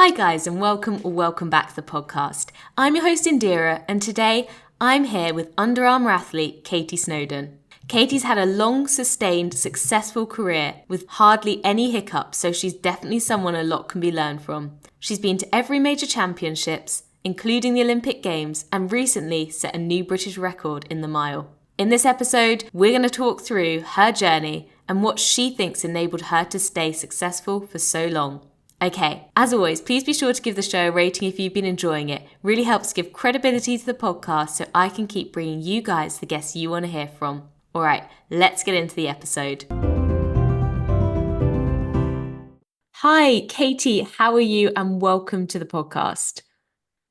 Hi guys and welcome back to the podcast. I'm your host Indira and today I'm here with Under Armour athlete Katie Snowden. Katie's had a long, sustained, successful career with hardly any hiccups, so she's definitely someone a lot can be learned from. She's been to every major championships, including the Olympic Games, and recently set a new British record in the mile. In this episode, we're going to talk through her journey and what she thinks enabled her to stay successful for so long. Okay, as always, please be sure to give the show a rating if you've been enjoying it. Really helps give credibility to the podcast so I can keep bringing you guys the guests you want to hear from. All right, let's get into the episode. Hi, Katie, how are you? And welcome to the podcast.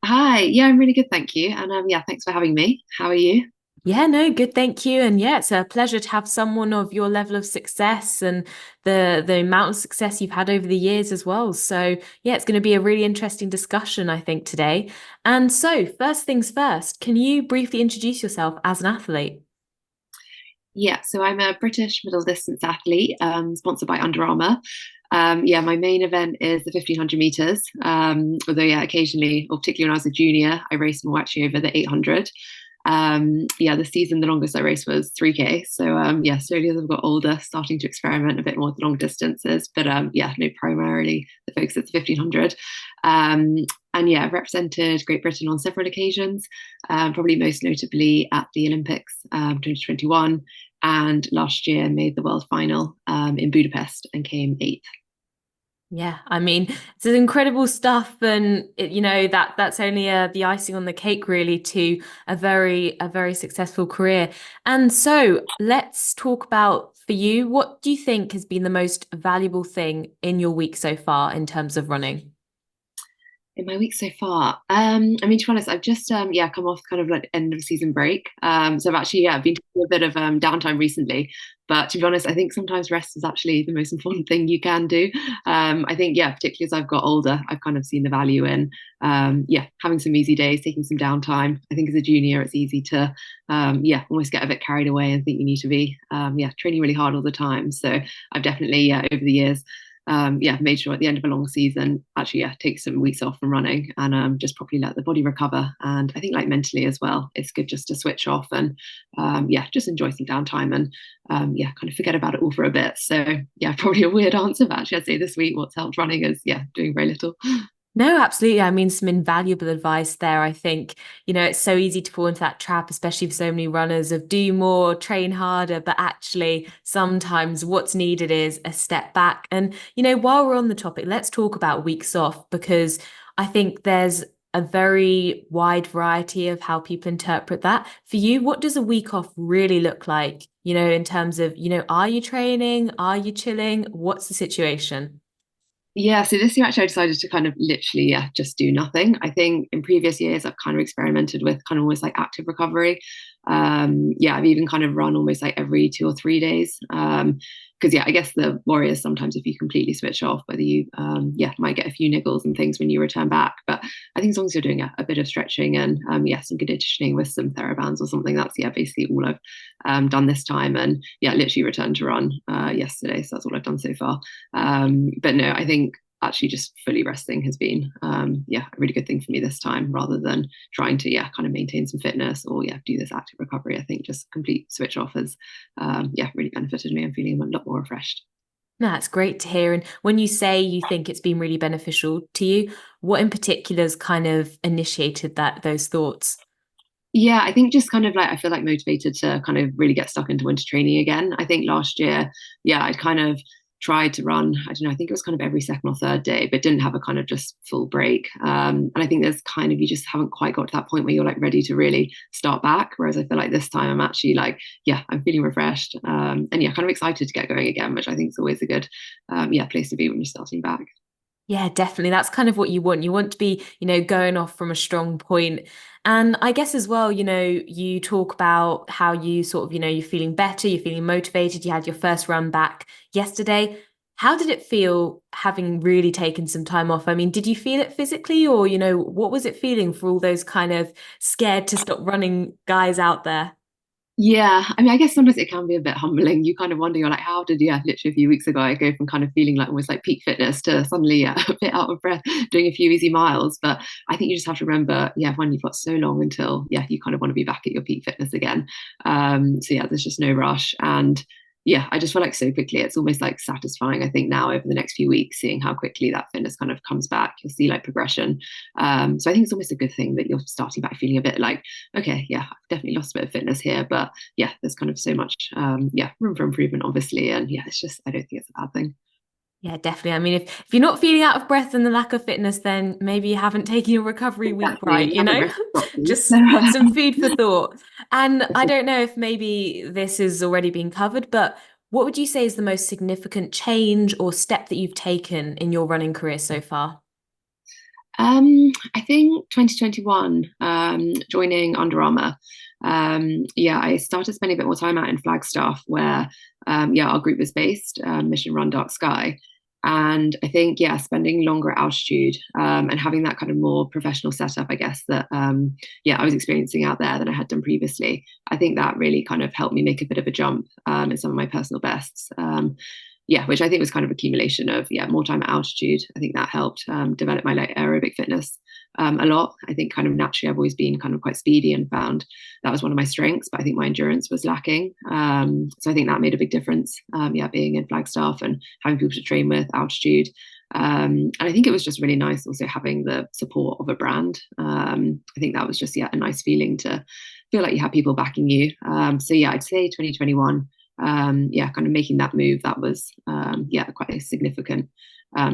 Hi, yeah, I'm really good, thank you. And thanks for having me. How are you? Yeah, no, good, thank you. And yeah, it's a pleasure to have someone of your level of success and the amount of success you've had over the years as well. So yeah, it's going to be a really interesting discussion, I think, today. And so, first things first, can you briefly introduce yourself as an athlete? Yeah, so I'm a British middle distance athlete, sponsored by Under Armour. My main event is the 1500 meters. Although, yeah, occasionally, or particularly when I was a junior, I raced more actually over the 800. This season, the longest I raced was 3K. So, slowly as I've got older, starting to experiment a bit more with the long distances. But, primarily the focus is the 1500. I've represented Great Britain on several occasions, probably most notably at the Olympics 2021, and last year made the world final in Budapest and came eighth. Yeah, I mean, it's incredible stuff, and that's only the icing on the cake, really, to a very successful career. And so, let's talk about for you. What do you think has been the most valuable thing in your week so far in terms of running? In my week so far, to be honest, I've just come off kind of like end of season break. So I've actually been taking a bit of downtime recently. But to be honest, I think sometimes rest is actually the most important thing you can do. I think particularly as I've got older, I've kind of seen the value in having some easy days, taking some downtime. I think as a junior, it's easy to almost get a bit carried away and think you need to be training really hard all the time. So I've definitely over the years made sure at the end of a long season, actually, take some weeks off from running and just properly let the body recover. And I think like mentally as well, it's good just to switch off and just enjoy some downtime and kind of forget about it all for a bit. So yeah, probably a weird answer, but actually I'd say this week what's helped running is doing very little. No, absolutely. I mean, some invaluable advice there. I think, it's so easy to fall into that trap, especially for so many runners of do more, train harder, but actually sometimes what's needed is a step back. And, while we're on the topic, let's talk about weeks off because I think there's a very wide variety of how people interpret that. For you, what does a week off really look like? In terms of, are you training? Are you chilling? What's the situation? Yeah, so this year actually I decided to kind of literally, just do nothing. I think in previous years I've kind of experimented with kind of almost like active recovery. I've even kind of run almost like every 2 or 3 days. Because I guess the worry is sometimes if you completely switch off, whether you might get a few niggles and things when you return back. But I think as long as you're doing a bit of stretching and some conditioning with some TheraBands or something, that's basically all I've done this time. And literally returned to run yesterday, so that's all I've done so far. But no, I think actually just fully resting has been a really good thing for me this time rather than trying to kind of maintain some fitness or do this active recovery. I think just complete switch off has really benefited me. I'm feeling a lot more refreshed. No, that's great to hear. And when you say you think it's been really beneficial to you, what in particular has kind of initiated those thoughts? Yeah, I think just kind of like I feel like motivated to kind of really get stuck into winter training again. I think last year, I'd kind of tried to run, I don't know, I think it was kind of every second or third day, but didn't have a kind of just full break. And I think there's kind of, you just haven't quite got to that point where you're like ready to really start back. Whereas I feel like this time I'm actually like, I'm feeling refreshed and kind of excited to get going again, which I think is always a good, place to be when you're starting back. Yeah, definitely. That's kind of what you want. You want to be, going off from a strong point. And I guess as well, you talk about how you sort of, you're feeling better, you're feeling motivated. You had your first run back yesterday. How did it feel having really taken some time off? I mean, did you feel it physically or, what was it feeling for all those kind of scared to stop running guys out there? Yeah, I mean, I guess sometimes it can be a bit humbling. You kind of wonder, you're like, how did, yeah, literally a few weeks ago, I go from kind of feeling like almost like peak fitness to suddenly, yeah, a bit out of breath doing a few easy miles. But I think you just have to remember, yeah, when you've got so long until, yeah, you kind of want to be back at your peak fitness again. So yeah, there's just no rush. And yeah, I just feel like so quickly, it's almost like satisfying, I think, now over the next few weeks, seeing how quickly that fitness kind of comes back. You'll see like progression. So I think it's almost a good thing that you're starting back feeling a bit like, okay, yeah, I've definitely lost a bit of fitness here, but yeah, there's kind of so much, yeah, room for improvement, obviously. And yeah, it's just, I don't think it's a bad thing. Yeah, definitely. I mean, if you're not feeling out of breath and the lack of fitness, then maybe you haven't taken your recovery week Exactly. And right, you you haven't know? rested properly. Just some food for thought. And I don't know if maybe this has already been covered, but what would you say is the most significant change or step that you've taken in your running career so far? I think 2021, joining Under Armour. Yeah, I started spending a bit more time out in Flagstaff, where yeah, our group was based, Mission Run Dark Sky. And I think, yeah, spending longer at altitude, and having that kind of more professional setup, I guess, that yeah, I was experiencing out there than I had done previously. I think that really kind of helped me make a bit of a jump in some of my personal bests. Yeah, which I think was kind of accumulation of, yeah, more time at altitude. I think that helped develop my like aerobic fitness a lot. I think kind of naturally I've always been kind of quite speedy and found that was one of my strengths, but I think my endurance was lacking. So I think that made a big difference. Yeah, being in Flagstaff and having people to train with, altitude. And I think it was just really nice also having the support of a brand. I think that was just, yeah, a nice feeling to feel like you have people backing you. So yeah, I'd say 2021, yeah, kind of making that move, that was yeah, quite a significant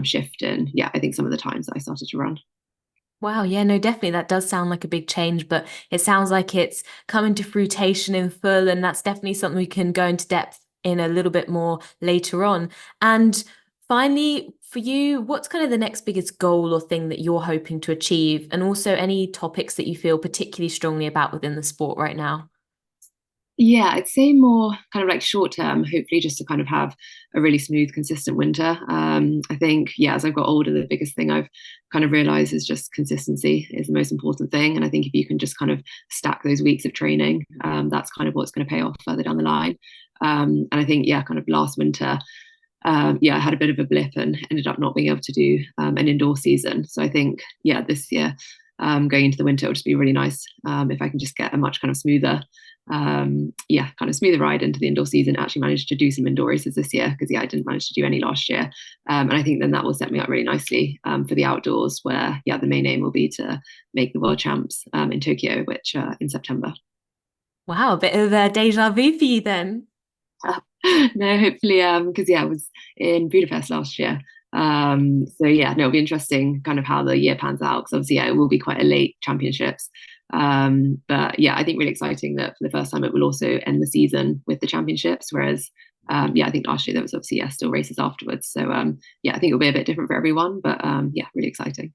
shift in, yeah, I think some of the times that I started to run. Wow, yeah, no, definitely. That does sound like a big change, but it sounds like it's coming to fruition in full, and that's definitely something we can go into depth in a little bit more later on. And finally, for you, what's kind of the next biggest goal or thing that you're hoping to achieve? And also any topics that you feel particularly strongly about within the sport right now? Yeah, I'd say more kind of like short term, hopefully just to kind of have a really smooth, consistent winter. I think, yeah, as I've got older, the biggest thing I've kind of realized is just consistency is the most important thing. And I think if you can just kind of stack those weeks of training, that's kind of what's going to pay off further down the line. And I think, yeah, kind of last winter, yeah, I had a bit of a blip and ended up not being able to do an indoor season. So I think, yeah, this year, going into the winter, it'll just be really nice if I can just get a much kind of smoother, yeah, kind of smoother ride into the indoor season. Actually managed to do some indoor races this year because, yeah, I didn't manage to do any last year. And I think then that will set me up really nicely for the outdoors, where, yeah, the main aim will be to make the world champs in Tokyo, which in September. Wow, a bit of a deja vu for you then. No, hopefully, because yeah, I was in Budapest last year. So yeah, no, it'll be interesting kind of how the year pans out, because obviously, yeah, it will be quite a late championships. But yeah, I think really exciting that for the first time it will also end the season with the championships, whereas yeah, I think last year there was obviously, yeah, still races afterwards. So yeah, I think it'll be a bit different for everyone, but yeah, really exciting.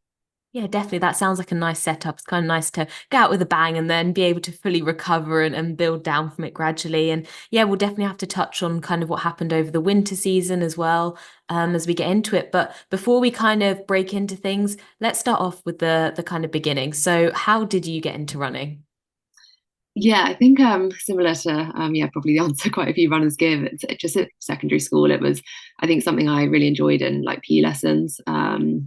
Yeah, definitely. That sounds like a nice setup. It's kind of nice to get out with a bang and then be able to fully recover and build down from it gradually. And yeah, we'll definitely have to touch on kind of what happened over the winter season as well, as we get into it. But before we kind of break into things, let's start off with the kind of beginning. So how did you get into running? Yeah, I think similar to yeah, probably the answer quite a few runners give. It's just at secondary school, it was, I think, something I really enjoyed in like PE lessons,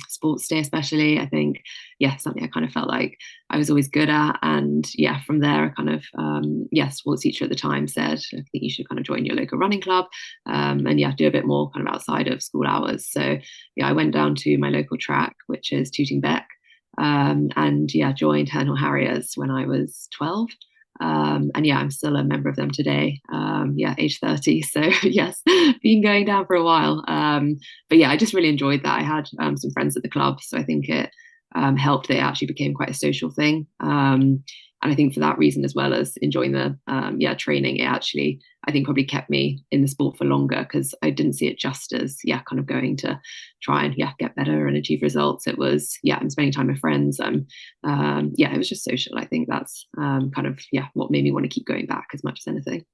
sports day especially. I think, yeah, something I kind of felt like I was always good at. And yeah, from there I kind of yeah, sports teacher at the time said, I think you should kind of join your local running club, and yeah, do a bit more kind of outside of school hours. So yeah, I went down to my local track, which is Tooting Beck, and yeah, joined Hernal Harriers when I was 12. And yeah, I'm still a member of them today. Yeah, age 30. So yes, been going down for a while. But yeah, I just really enjoyed that. I had some friends at the club, so I think it helped. They actually became quite a social thing. And I think for that reason, as well as enjoying the yeah, training, it actually, I think, probably kept me in the sport for longer, because I didn't see it just as, yeah, kind of going to try and, yeah, get better and achieve results. It was, yeah, I'm spending time with friends. Yeah, it was just social. I think that's kind of, yeah, what made me want to keep going back as much as anything.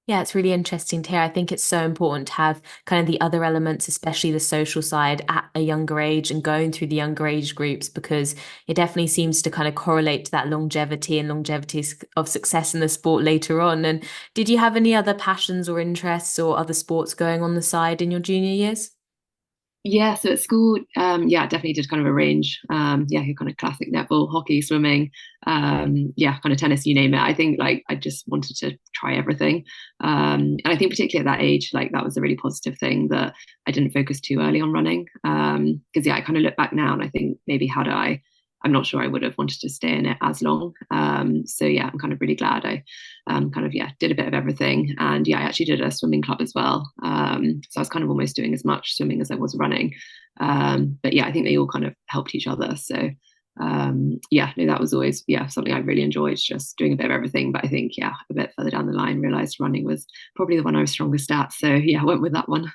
Yeah, it's really interesting to hear. I think it's so important to have kind of the other elements, especially the social side at a younger age and going through the younger age groups, because it definitely seems to kind of correlate to that longevity and longevity of success in the sport later on. And did you have any other passions or interests or other sports going on the side in your junior years? Yeah, so at school, yeah, definitely did kind of a range. Yeah, your kind of classic netball, hockey, swimming, yeah, kind of tennis, you name it. I think like I just wanted to try everything. And I think particularly at that age, like that was a really positive thing that I didn't focus too early on running. Because yeah, I kind of look back now and I think maybe had I'm not sure I would have wanted to stay in it as long. So yeah, I'm kind of really glad I kind of yeah did a bit of everything, and yeah, I actually did a swimming club as well. So I was kind of almost doing as much swimming as I was running. But yeah, I think they all kind of helped each other. So yeah, no, that was always yeah something I really enjoyed, just doing a bit of everything. But I think yeah, a bit further down the line, realised running was probably the one I was strongest at. So yeah, I went with that one.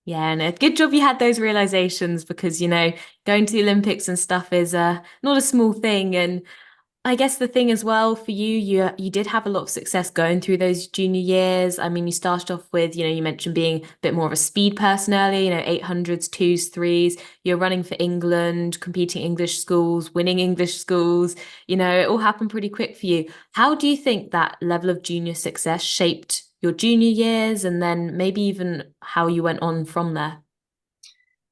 Yeah, and a good job you had those realizations because, going to the Olympics and stuff is not a small thing. And I guess the thing as well for you, you did have a lot of success going through those junior years. I mean, you started off with, you mentioned being a bit more of a speed person earlier, 800s, twos, threes. You're running for England, competing English schools, winning English schools. It all happened pretty quick for you. How do you think that level of junior success shaped your junior years and then maybe even how you went on from there?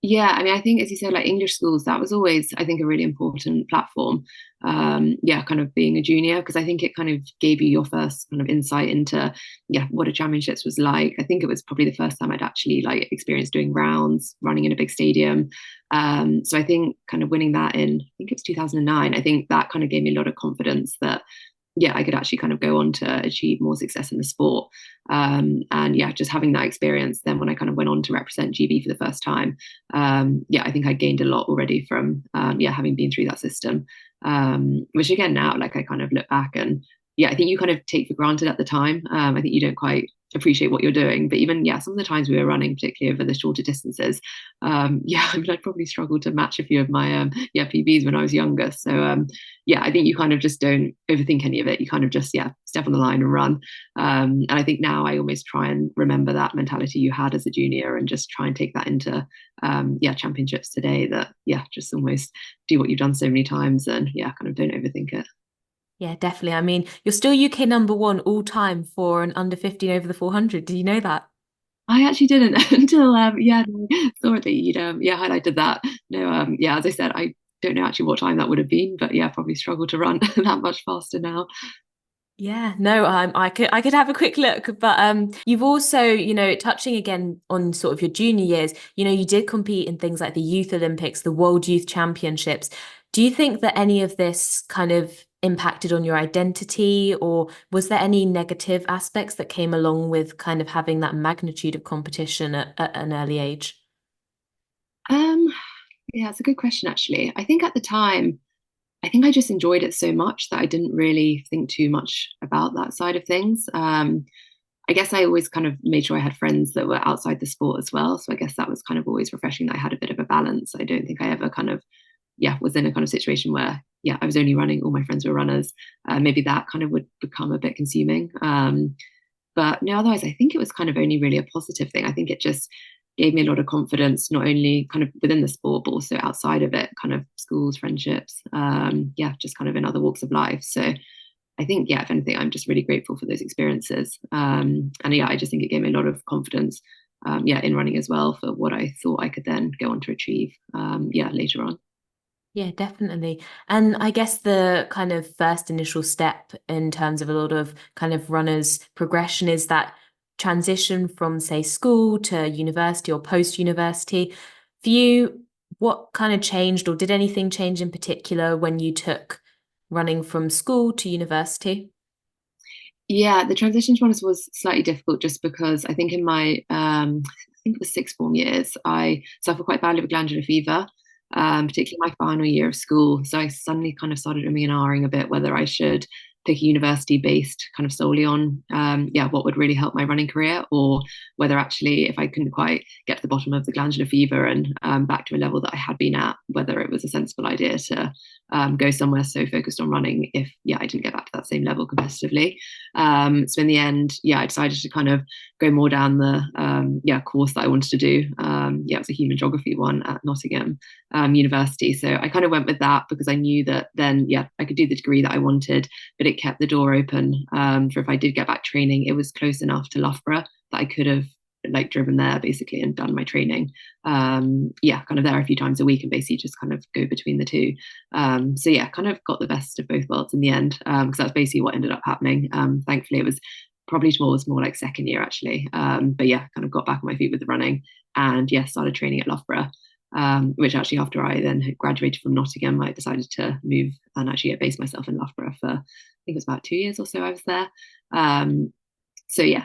Yeah, I mean, I think as you said, like English schools, that was always, I think, a really important platform. Yeah, kind of being a junior, because I think it kind of gave you your first kind of insight into, yeah, what a championships was like. I think it was probably the first time I'd actually like experienced doing rounds, running in a big stadium. So I think kind of winning that in, I think it was 2009. I think that kind of gave me a lot of confidence that yeah, I could actually kind of go on to achieve more success in the sport. And yeah, just having that experience, then when I kind of went on to represent GB for the first time, yeah, I think I gained a lot already from yeah having been through that system. Which again now, like I kind of look back and yeah, I think you kind of take for granted at the time. I think you don't quite appreciate what you're doing, but even yeah, some of the times we were running, particularly over the shorter distances, yeah, I mean, I'd probably struggled to match a few of my yeah PBs when I was younger. So yeah, I think you kind of just don't overthink any of it. You kind of just yeah step on the line and run. And I think now I almost try and remember that mentality you had as a junior and just try and take that into yeah championships today. That yeah, just almost do what you've done so many times and yeah, kind of don't overthink it. Yeah, definitely. I mean, you're still UK number one all time for an under 15 over the 400. Did you know that? I actually didn't until yeah saw that you'd yeah highlighted that. No, yeah, as I said, I don't know actually what time that would have been, but yeah, probably struggled to run that much faster now. Yeah, no, I could have a quick look, but you've also, touching again on sort of your junior years, you did compete in things like the Youth Olympics, the World Youth Championships. Do you think that any of this kind of impacted on your identity, or was there any negative aspects that came along with kind of having that magnitude of competition at an early age? Um, yeah, it's a good question actually. I think at the time, I think I just enjoyed it so much that I didn't really think too much about that side of things. I guess I always kind of made sure I had friends that were outside the sport as well. So I guess that was kind of always refreshing that I had a bit of a balance. I don't think I ever kind of, yeah, was in a kind of situation where, yeah, I was only running, all my friends were runners. Maybe that kind of would become a bit consuming. But no, otherwise, I think it was kind of only really a positive thing. I think it just gave me a lot of confidence, not only kind of within the sport, but also outside of it, kind of schools, friendships, yeah, just kind of in other walks of life. So I think, yeah, if anything, I'm just really grateful for those experiences. And yeah, I just think it gave me a lot of confidence, yeah, in running as well for what I thought I could then go on to achieve, yeah, later on. Yeah, definitely. And I guess the kind of first initial step in terms of a lot of kind of runners' progression is that transition from, say, school to university or post-university. For you, what kind of changed, or did anything change in particular when you took running from school to university? Yeah, the transition to be honest was slightly difficult just because I think in my I think it was sixth form years, I suffered quite badly with glandular fever, particularly my final year of school. So I suddenly kind of started umming and ahhing a bit whether I should pick a university based kind of solely on what would really help my running career, or whether actually if I couldn't quite get to the bottom of the glandular fever and back to a level that I had been at, whether it was a sensible idea to go somewhere so focused on running if I didn't get back to that same level competitively. So in the end, I decided to kind of go more down the course that I wanted to do. It was a human geography one at Nottingham University. So I kind of went with that because I knew that then I could do the degree that I wanted, but it kept the door open for if I did get back training, it was close enough to Loughborough that I could have like driven there basically and done my training kind of there a few times a week and basically just kind of go between the two. Kind of got the best of both worlds in the end, because that's basically what ended up happening. Thankfully it was probably towards more like second year actually, kind of got back on my feet with the running and started training at Loughborough, which actually after I then had graduated from Nottingham, I decided to move and actually base myself in Loughborough for, I think it was about 2 years or so I was there.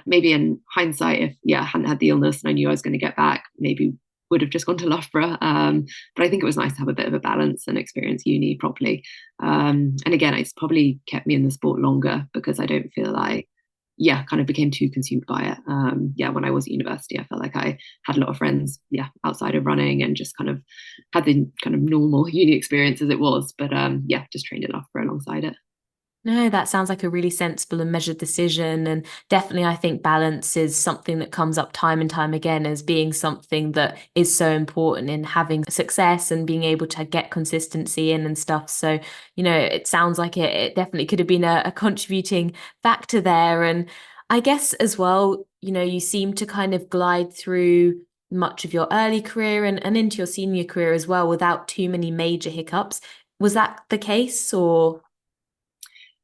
Maybe in hindsight, if I hadn't had the illness and I knew I was going to get back, maybe would have just gone to Loughborough. But I think it was nice to have a bit of a balance and experience uni properly. And again, it's probably kept me in the sport longer because I don't feel like kind of became too consumed by it. When I was at university, I felt like I had a lot of friends, outside of running and just kind of had the kind of normal uni experience as it was. But just trained at Loughborough alongside it. No, that sounds like a really sensible and measured decision. And definitely, I think balance is something that comes up time and time again as being something that is so important in having success and being able to get consistency in and stuff. So, it sounds like it definitely could have been a contributing factor there. And I guess as well, you seem to kind of glide through much of your early career and into your senior career as well without too many major hiccups. Was that the case or?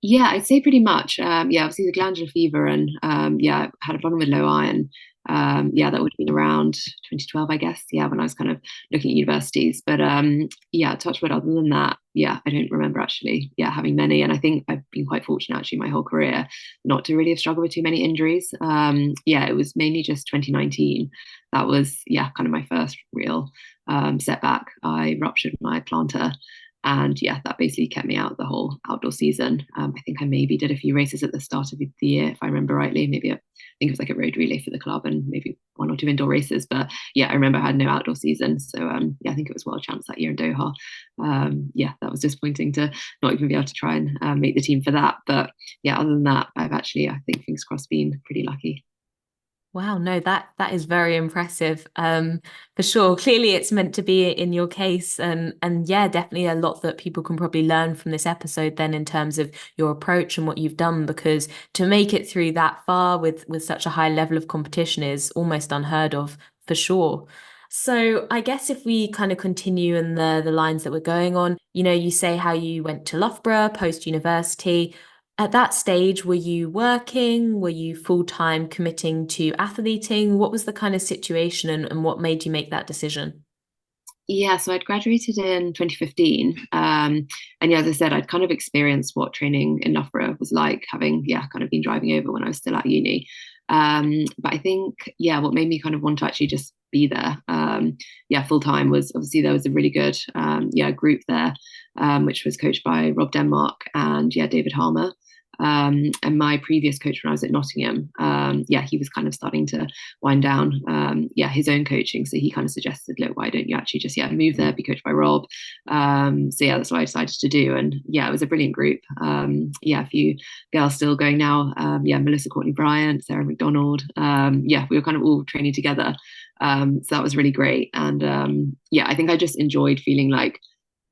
Yeah, I'd say pretty much. Obviously the glandular fever and I had a problem with low iron. That would have been around 2012, I guess. When I was kind of looking at universities. But touch wood, other than that, I don't remember actually, having many. And I think I've been quite fortunate actually my whole career not to really have struggled with too many injuries. It was mainly just 2019. That was, kind of my first real setback. I ruptured my plantar. And that basically kept me out the whole outdoor season. I think I maybe did a few races at the start of the year, if I remember rightly. Maybe I think it was like a road relay for the club and maybe 1 or 2 indoor races. But I remember I had no outdoor season. So I think it was World Champs that year in Doha. That was disappointing to not even be able to try and make the team for that. But other than that, I've actually, I think, fingers crossed, been pretty lucky. Wow, no, that is very impressive. For sure. Clearly it's meant to be in your case and definitely a lot that people can probably learn from this episode then in terms of your approach and what you've done, because to make it through that far with such a high level of competition is almost unheard of, for sure. So I guess if we kind of continue in the lines that we're going on, you say how you went to Loughborough post university. At that stage, were you working? Were you full-time committing to athleting? What was the kind of situation and what made you make that decision? Yeah, so I'd graduated in 2015. And as I said, I'd kind of experienced what training in Loughborough was like, having, kind of been driving over when I was still at uni. But I think, what made me kind of want to actually just be there, full time was obviously there was a really good, group there, which was coached by Rob Denmark and, David Harmer. And my previous coach when I was at Nottingham, he was kind of starting to wind down, his own coaching. So he kind of suggested, look, why don't you actually just, move there, be coached by Rob? That's what I decided to do. And it was a brilliant group. A few girls still going now. Melissa Courtney Bryant, Sarah McDonald. We were kind of all training together. So that was really great. And I think I just enjoyed feeling like,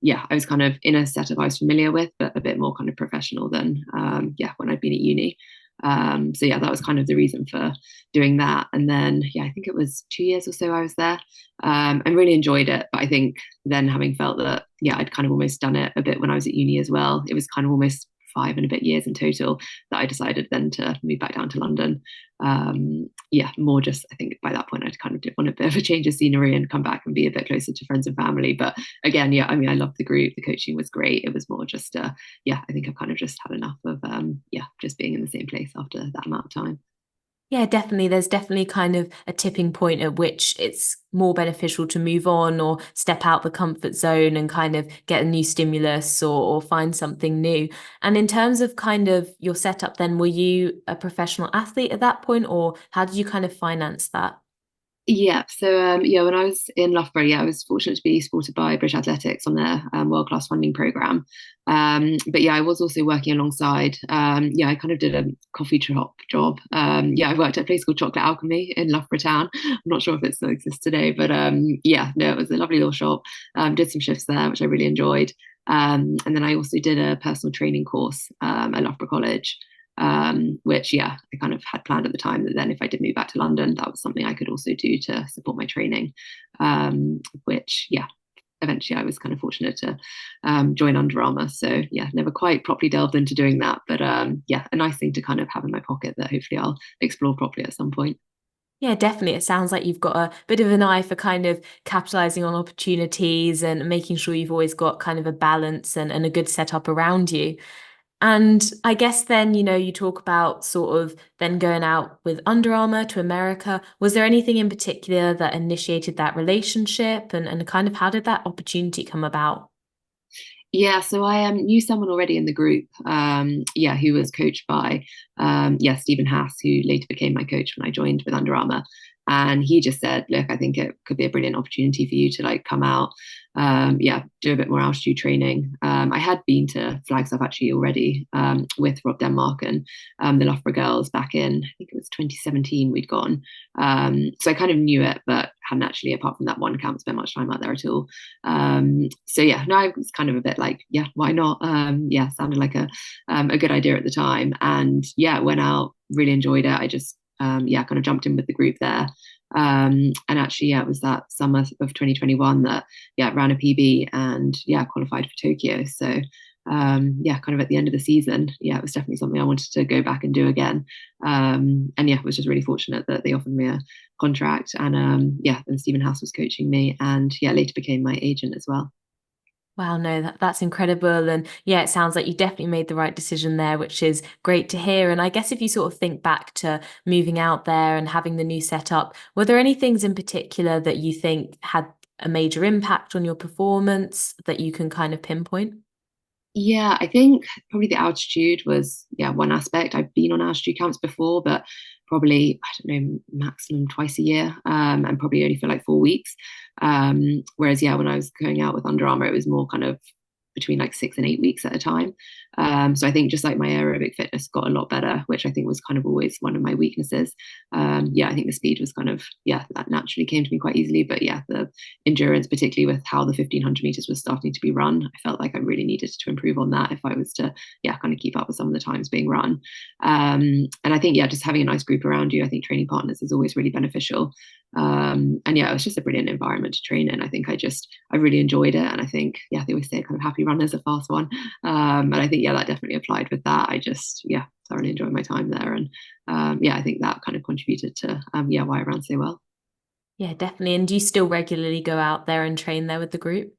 I was kind of in a setup I was familiar with, but a bit more kind of professional than, when I'd been at uni. That was kind of the reason for doing that. And then, I think it was 2 years or so I was there, and really enjoyed it. But I think then having felt that, I'd kind of almost done it a bit when I was at uni as well. It was kind of almost 5 and a bit years in total that I decided then to move back down to London. More just, I think by that point, I kind of did want a bit of a change of scenery and come back and be a bit closer to friends and family. But again, I loved the group. The coaching was great. It was more just, I think I've kind of just had enough of, just being in the same place after that amount of time. Yeah, definitely. There's definitely kind of a tipping point at which it's more beneficial to move on or step out the comfort zone and kind of get a new stimulus or find something new. And in terms of kind of your setup, then were you a professional athlete at that point, or how did you kind of finance that? Yeah, so yeah, when I was in Loughborough, yeah, I was fortunate to be supported by British Athletics on their world class funding program. But yeah, I was also working alongside. Yeah, I kind of did a coffee shop job. Yeah, I worked at a place called Chocolate Alchemy in Loughborough Town. I'm not sure if it still exists today, but yeah, no, it was a lovely little shop. Did some shifts there, which I really enjoyed. And then I also did a personal training course at Loughborough College, which yeah, I kind of had planned at the time that then if I did move back to London, that was something I could also do to support my training. Which yeah, eventually I was kind of fortunate to join Under Armour. So yeah, never quite properly delved into doing that, but yeah, a nice thing to kind of have in my pocket that hopefully I'll explore properly at some point. Yeah, definitely. It sounds like you've got a bit of an eye for kind of capitalizing on opportunities and making sure you've always got kind of a balance and a good setup around you. And I guess then, you talk about sort of then going out with Under Armour to America. Was there anything in particular that initiated that relationship and kind of how did that opportunity come about? Yeah, so I knew someone already in the group. Yeah, who was coached by yeah, Stephen Haas, who later became my coach when I joined with Under Armour. And he just said, "Look, I think it could be a brilliant opportunity for you to like come out, yeah, do a bit more altitude training." I had been to Flagstaff actually already with Rob Denmark and the Loughborough girls back in, I think it was 2017. We'd gone, so I kind of knew it, but hadn't actually, apart from that one camp, spent much time out there at all. So yeah, no, I was kind of a bit like, yeah, why not? Yeah, sounded like a good idea at the time, and yeah, went out, really enjoyed it. I just yeah, kind of jumped in with the group there. And actually, yeah, it was that summer of 2021 that yeah ran a PB and yeah qualified for Tokyo. So yeah, kind of at the end of the season, yeah, it was definitely something I wanted to go back and do again. And yeah, was just really fortunate that they offered me a contract, and yeah, then Stephen House was coaching me, and yeah, later became my agent as well. Wow, no, that's incredible. And yeah, it sounds like you definitely made the right decision there, which is great to hear. And I guess if you sort of think back to moving out there and having the new setup, were there any things in particular that you think had a major impact on your performance that you can kind of pinpoint? Yeah, I think probably the altitude was yeah one aspect. I've been on altitude camps before, but probably I don't know maximum twice a year, and probably only for like 4 weeks. Whereas yeah, when I was going out with Under Armour, it was more kind of between like 6 and 8 weeks at a time. So I think just like my aerobic fitness got a lot better, which I think was kind of always one of my weaknesses. Yeah, I think the speed was kind of yeah that naturally came to me quite easily, but yeah, the endurance, particularly with how the 1500 meters was starting to be run, I felt like I really needed to improve on that if I was to yeah kind of keep up with some of the times being run. And I think yeah, just having a nice group around you, I think training partners is always really beneficial. And yeah, it was just a brilliant environment to train in. I really enjoyed it, and I think yeah, they always say kind of happy runner's a fast one, and I think yeah, that definitely applied with that. I just yeah thoroughly enjoyed my time there, and yeah, I think that kind of contributed to yeah why I ran so well. Yeah, definitely. And do you still regularly go out there and train there with the group?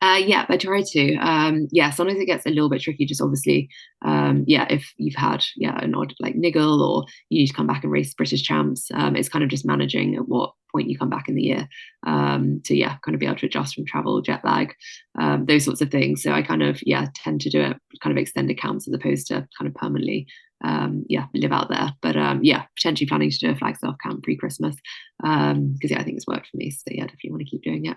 Yeah, I try to. Yeah, sometimes it gets a little bit tricky. Just obviously, yeah, if you've had yeah an odd like niggle or you need to come back and race British champs, it's kind of just managing at what point you come back in the year to yeah kind of be able to adjust from travel, jet lag, those sorts of things. So I kind of yeah tend to do it kind of extended camps as opposed to kind of permanently. Yeah, live out there, but yeah, potentially planning to do a Flagstaff camp pre-Christmas because yeah, I think it's worked for me. So yeah, definitely want to keep doing it.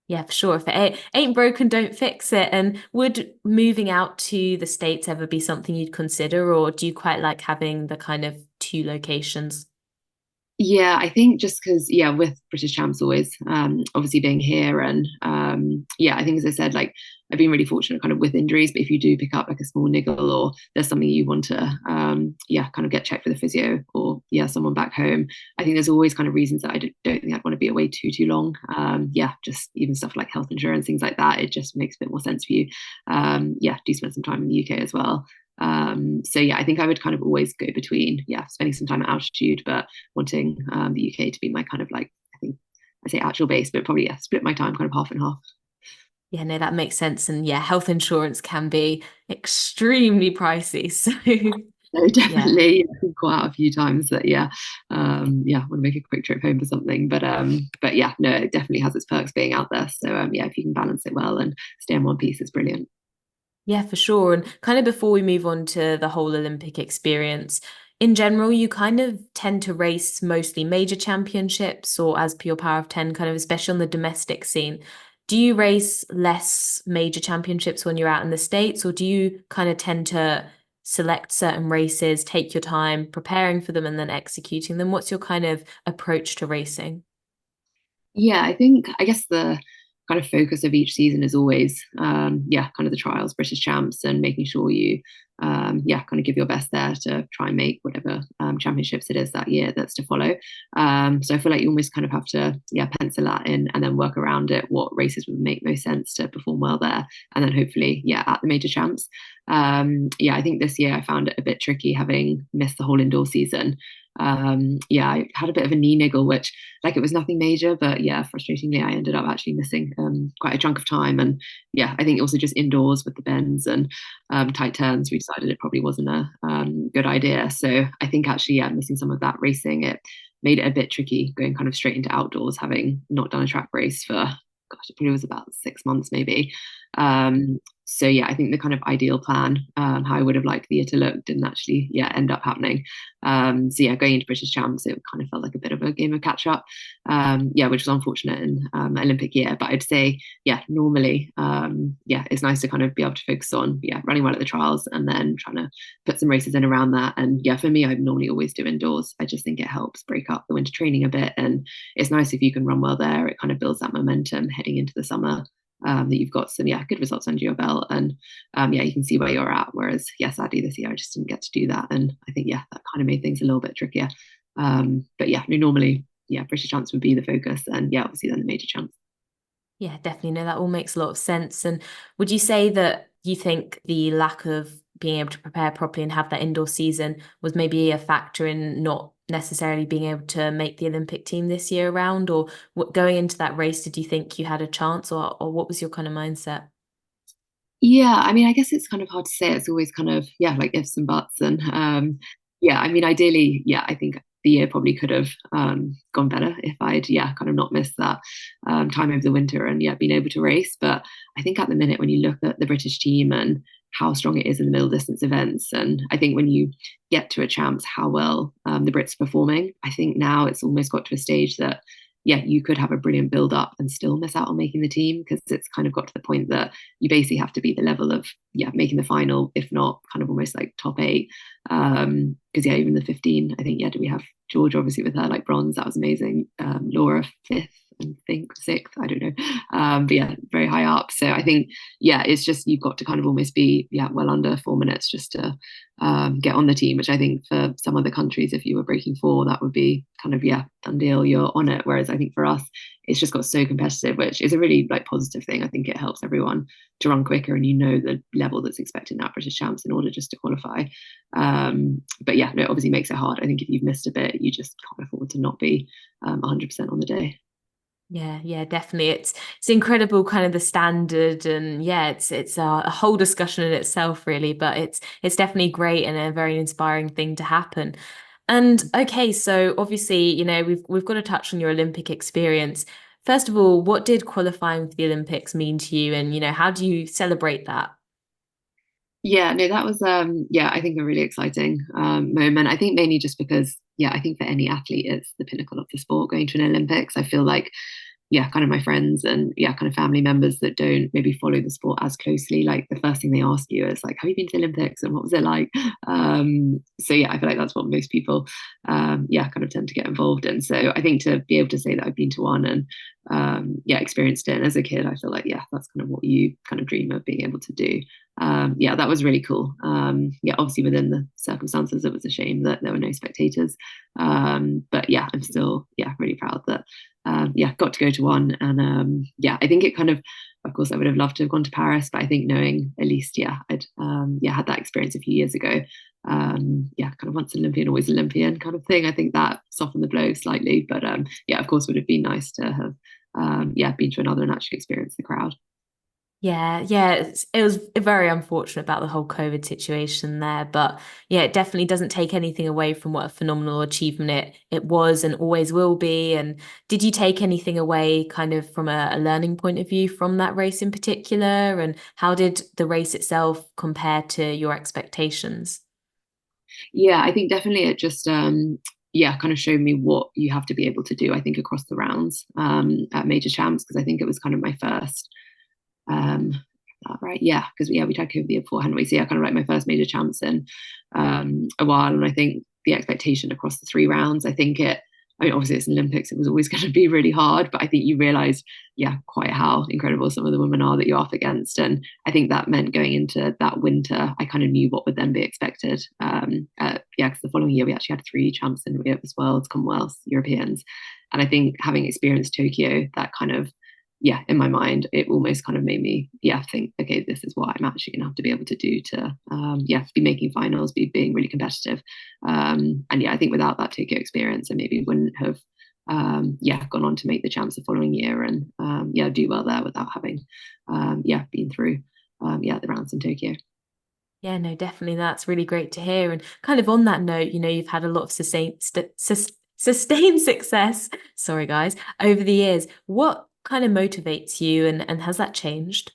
Yeah, for sure. If it ain't broken, don't fix it. And would moving out to the States ever be something you'd consider, or do you quite like having the kind of two locations? Yeah, I think just because, yeah, with British champs always, obviously being here and yeah, I think as I said, like I've been really fortunate kind of with injuries, but if you do pick up like a small niggle or there's something you want to, yeah, kind of get checked with a physio or yeah, someone back home, I think there's always kind of reasons that don't think I'd want to be away too long. Yeah, just even stuff like health insurance, things like that, it just makes a bit more sense for you. Yeah, do spend some time in the UK as well. So yeah, I think I would kind of always go between yeah, spending some time at altitude, but wanting the UK to be my kind of like I think I say actual base, but probably yeah, split my time kind of half and half. Yeah, no, that makes sense. And yeah, health insurance can be extremely pricey. So So Yeah. definitely, I've been caught out a few times that yeah, want to make a quick trip home for something, but yeah, no, it definitely has its perks being out there. So yeah, if you can balance it well and stay in one piece, it's brilliant. Yeah, for sure. And kind of before we move on to the whole Olympic experience, in general, you kind of tend to race mostly major championships or as per your power of 10, kind of especially on the domestic scene. Do you race less major championships when you're out in the States, or do you kind of tend to select certain races, take your time preparing for them and then executing them? What's your kind of approach to racing? Yeah, I guess the kind of focus of each season is always, yeah, kind of the trials, British champs, and making sure you, yeah, kind of give your best there to try and make whatever championships it is that year that's to follow. So I feel like you almost kind of have to, yeah, pencil that in and then work around it. What races would make most sense to perform well there, and then hopefully, yeah, at the major champs. Yeah, I think this year I found it a bit tricky having missed the whole indoor season. Yeah, I had a bit of a knee niggle, which like it was nothing major, but yeah, frustratingly, I ended up actually missing quite a chunk of time. And yeah, I think also just indoors with the bends and tight turns, we decided it probably wasn't a good idea. So I think actually, yeah, missing some of that racing, it made it a bit tricky going kind of straight into outdoors, having not done a track race for, gosh, it probably was about 6 months maybe. So yeah, I think the kind of ideal plan, how I would have liked the year to look, didn't actually, yeah, end up happening. So yeah, going into British champs, it kind of felt like a bit of a game of catch up. Yeah, which was unfortunate in Olympic year. But I'd say, yeah, normally, yeah, it's nice to kind of be able to focus on, yeah, running well at the trials and then trying to put some races in around that. And yeah, for me, I normally always do indoors. I just think it helps break up the winter training a bit, and it's nice if you can run well there. It kind of builds that momentum heading into the summer. That you've got some, yeah, good results under your belt, and yeah, you can see where you're at. Whereas yeah, sadly this year I just didn't get to do that, and I think yeah, that kind of made things a little bit trickier. But yeah, no, normally yeah, British champs would be the focus, and yeah, obviously then the major champs. Yeah, definitely. No, that all makes a lot of sense. And would you say that you think the lack of being able to prepare properly and have that indoor season was maybe a factor in not necessarily being able to make the Olympic team this year around? Or going into that race, did you think you had a chance, or what was your kind of mindset? Yeah, I mean, I guess it's kind of hard to say. It's always kind of, yeah, like ifs and buts. And yeah, I mean, ideally, yeah, I think the year probably could have gone better if I'd, yeah, kind of not missed that time over the winter and, yeah, been able to race. But I think at the minute, when you look at the British team and how strong it is in the middle distance events, and I think when you get to a champs, how well the Brits are performing, I think now it's almost got to a stage that, yeah, you could have a brilliant build up and still miss out on making the team because it's kind of got to the point that you basically have to be the level of, yeah, making the final, if not kind of almost like top eight. Because yeah, even the 15, I think, yeah, do we have George obviously with her like bronze? That was amazing. Laura fifth, I think sixth, I don't know. But yeah, very high up. So I think, yeah, it's just you've got to kind of almost be, yeah, well under 4 minutes just to get on the team, which I think for some other countries, if you were breaking four, that would be kind of, yeah, done deal, you're on it. Whereas I think for us, it's just got so competitive, which is a really like positive thing. I think it helps everyone to run quicker, and you know the level that's expected now British champs in order just to qualify. But yeah, no, it obviously makes it hard. I think if you've missed a bit, you just can't afford to not be 100% on the day. Yeah, yeah, definitely. It's incredible, kind of the standard, and yeah, it's a whole discussion in itself, really. But it's definitely great and a very inspiring thing to happen. And okay, so obviously, we've got to touch on your Olympic experience. First of all, what did qualifying for the Olympics mean to you, and how do you celebrate that? Yeah, no, that was yeah, I think a really exciting moment. I think mainly just because, yeah, I think for any athlete it's the pinnacle of the sport going to an Olympics. I feel like, yeah, kind of my friends and yeah, kind of family members that don't maybe follow the sport as closely, like the first thing they ask you is like, have you been to the Olympics and what was it like? So yeah, I feel like that's what most people yeah, kind of tend to get involved in. So I think to be able to say that I've been to one and yeah, experienced it, and as a kid, I feel like, yeah, that's kind of what you kind of dream of being able to do. Yeah, that was really cool. Yeah, obviously within the circumstances, it was a shame that there were no spectators. But yeah, I'm still, yeah, really proud that yeah, got to go to one. And yeah, I think it kind of course, I would have loved to have gone to Paris, but I think knowing at least, yeah, I'd yeah, had that experience a few years ago. Yeah, kind of once Olympian, always Olympian kind of thing. I think that softened the blow slightly, but yeah, of course, would have been nice to have yeah, been to another and actually experienced the crowd. Yeah, it was very unfortunate about the whole COVID situation there, but yeah, it definitely doesn't take anything away from what a phenomenal achievement it was and always will be. And did you take anything away kind of from a learning point of view from that race in particular? And how did the race itself compare to your expectations? Yeah, I think definitely it just yeah, kind of showed me what you have to be able to do, I think, across the rounds at major champs, because I think it was kind of my first right, yeah, because yeah, we tried COVID the year before, hadn't we? So yeah, kind of like my first major champs in a while. And I think the expectation across the three rounds, I mean, obviously it's an Olympics, it was always going to be really hard, but I think you realize, yeah, quite how incredible some of the women are that you're up against. And I think that meant going into that winter, I kind of knew what would then be expected. Yeah, because the following year we actually had three champs, and it was Worlds, Commonwealths, Europeans. And I think having experienced Tokyo, that kind of, yeah, in my mind, it almost kind of made me, yeah, think, okay, this is what I'm actually going to have to be able to do to, yeah, be making finals, be being really competitive. And yeah, I think without that Tokyo experience, I maybe wouldn't have, yeah, gone on to make the champs the following year and, yeah, do well there without having, yeah, been through, yeah, the rounds in Tokyo. Yeah, no, definitely. That's really great to hear. And kind of on that note, you've had a lot of sustained success, sorry guys, over the years. What kind of motivates you and has that changed?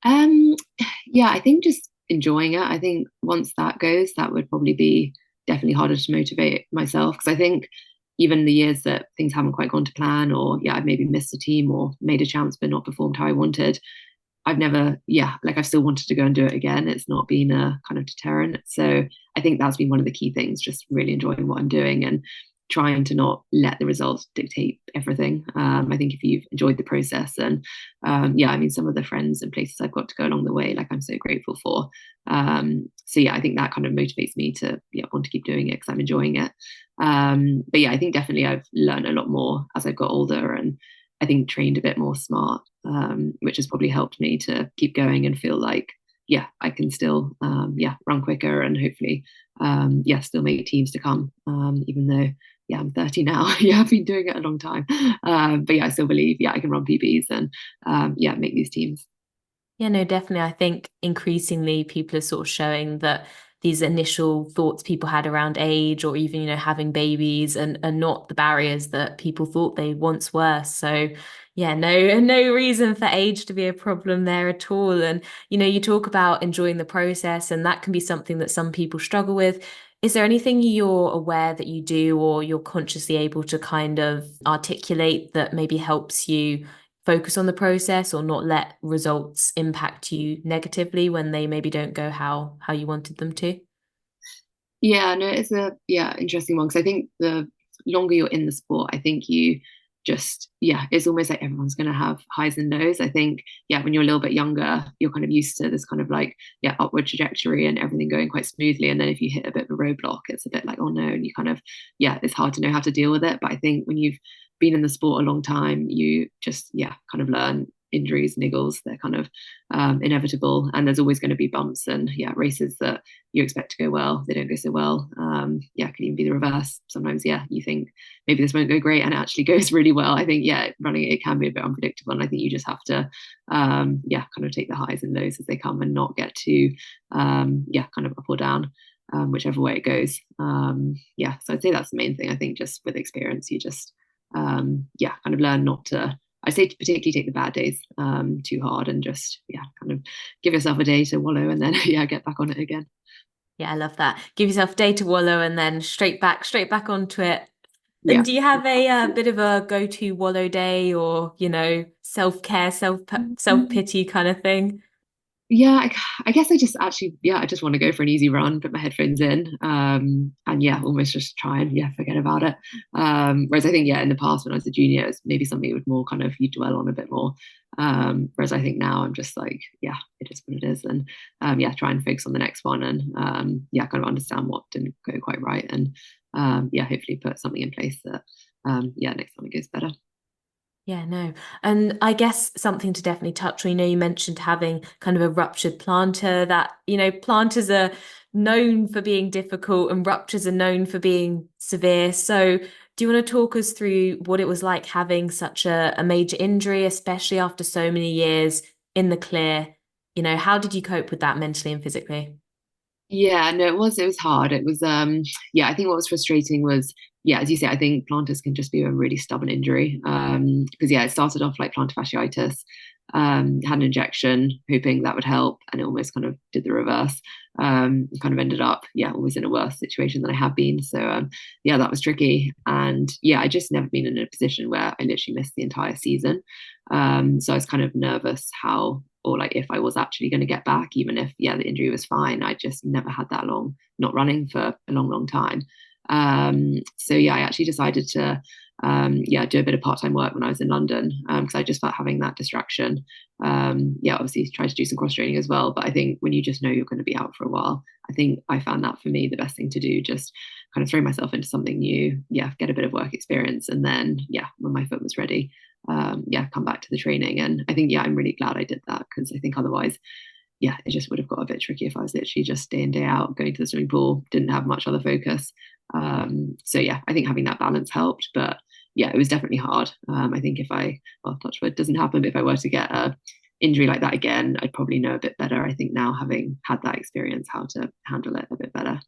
Um, yeah, I think just enjoying it. I think once that goes, that would probably be definitely harder to motivate myself, because I think even the years that things haven't quite gone to plan, or yeah, I've maybe missed a team or made a chance but not performed how I wanted, I've never, yeah, like I've still wanted to go and do it again. It's not been a kind of deterrent. So I think that's been one of the key things, just really enjoying what I'm doing and trying to not let the results dictate everything. I think if you've enjoyed the process, and yeah, I mean, some of the friends and places I've got to go along the way, like I'm so grateful for. So yeah, I think that kind of motivates me to, yeah, want to keep doing it because I'm enjoying it. But yeah, I think definitely I've learned a lot more as I've got older, and I think trained a bit more smart, which has probably helped me to keep going and feel like, yeah, I can still, yeah, run quicker and hopefully, yeah, still make teams to come, even though, yeah, I'm 30 now. Yeah, I've been doing it a long time. But yeah, I still believe, yeah, I can run PBs and, yeah, make these teams. Yeah, no, definitely. I think increasingly people are sort of showing that these initial thoughts people had around age or even, having babies and are not the barriers that people thought they once were. So yeah, no reason for age to be a problem there at all. And you talk about enjoying the process, and that can be something that some people struggle with. Is there anything you're aware that you do or you're consciously able to kind of articulate that maybe helps you focus on the process or not let results impact you negatively when they maybe don't go how you wanted them to? Yeah, no, it's a, yeah, interesting one, because I think the longer you're in the sport, I think you just, yeah, it's almost like everyone's going to have highs and lows. I think, yeah, when you're a little bit younger, you're kind of used to this kind of like, yeah, upward trajectory and everything going quite smoothly. And then if you hit a bit of a roadblock, it's a bit like, oh no, and you kind of, yeah, it's hard to know how to deal with it. But I think when you've been in the sport a long time, you just, yeah, kind of learn injuries, niggles, they're kind of inevitable. And there's always going to be bumps and, yeah, races that you expect to go well, they don't go so well. Yeah, it can even be the reverse. Sometimes, yeah, you think maybe this won't go great and it actually goes really well. I think, yeah, running it can be a bit unpredictable. And I think you just have to, yeah, kind of take the highs and lows as they come and not get too, yeah, kind of up or down, whichever way it goes. Yeah, so I'd say that's the main thing. I think just with experience, you just, yeah, kind of learn not to, I say to particularly take the bad days too hard and just, yeah, kind of give yourself a day to wallow and then, yeah, get back on it again. Yeah, I love that. Give yourself a day to wallow and then straight back onto it. And Yeah. do you have a bit of a go-to wallow day or, self-care, self-pity kind of thing? Yeah, I guess I just actually, yeah, I just want to go for an easy run, put my headphones in, and yeah, almost just try and, yeah, forget about it. Whereas I think, yeah, in the past when I was a junior, it's maybe something with more kind of you dwell on a bit more. Whereas I think now I'm just like, yeah, it is what it is, and yeah, try and focus on the next one, and yeah, kind of understand what didn't go quite right, and yeah, hopefully put something in place that, yeah, next time it goes better. Yeah, no. And I guess something to definitely touch on, you mentioned having kind of a ruptured plantar that, plantars are known for being difficult and ruptures are known for being severe. So do you want to talk us through what it was like having such a major injury, especially after so many years in the clear. How did you cope with that mentally and physically? Yeah, no, it was hard. It was yeah, I think what was frustrating was, yeah, as you say, I think planters can just be a really stubborn injury. Because yeah, it started off like plantar fasciitis, had an injection, hoping that would help, and it almost kind of did the reverse. Kind of ended up, yeah, always in a worse situation than I have been. So yeah, that was tricky. And yeah, I just never been in a position where I literally missed the entire season. So I was kind of nervous how, or like if I was actually going to get back, even if, yeah, the injury was fine. I just never had that long, not running for a long, long time. So yeah, I actually decided to, yeah, do a bit of part-time work when I was in London, because I just felt having that distraction. Yeah, obviously try to do some cross training as well. But I think when you just know you're going to be out for a while, I think I found that for me the best thing to do, just kind of throw myself into something new, yeah, get a bit of work experience, and then yeah, when my foot was ready, yeah, come back to the training. And I think, yeah, I'm really glad I did that, because I think otherwise, yeah, it just would have got a bit tricky if I was literally just day in, day out going to the swimming pool, didn't have much other focus. So yeah, I think having that balance helped. But yeah, it was definitely hard. I think if I, well, touch wood, doesn't happen, but if I were to get a injury like that again, I'd probably know a bit better. I think now, having had that experience, how to handle it a bit better.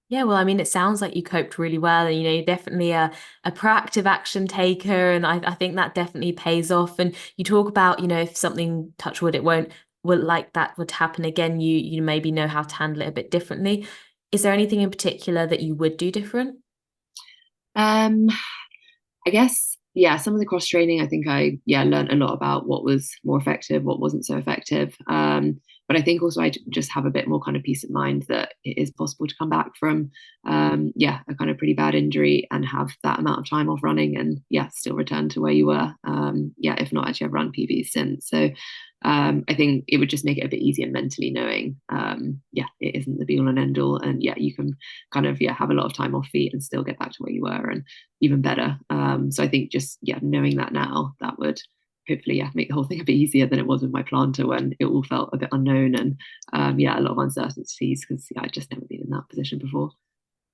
Yeah, well, I mean, it sounds like you coped really well, and you're definitely a proactive action taker, and I think that definitely pays off. And you talk about, if something, touch wood, it won't, will like that would happen again, you maybe know how to handle it a bit differently. Is there anything in particular that you would do different? Um, I guess, yeah, some of the cross training, I think I, yeah, learned a lot about what was more effective, what wasn't so effective. But I think also I just have a bit more kind of peace of mind that it is possible to come back from, yeah, a kind of pretty bad injury and have that amount of time off running, and yeah, still return to where you were. Yeah, if not, actually, I've run PBs since. So I think it would just make it a bit easier mentally, knowing, yeah, it isn't the be all and end all, and yeah, you can kind of, yeah, have a lot of time off feet and still get back to where you were, and even better. So I think just, yeah, knowing that now, that would hopefully, yeah, make the whole thing a bit easier than it was with my planter, when it all felt a bit unknown, and yeah, a lot of uncertainties, because yeah, I'd just never been in that position before.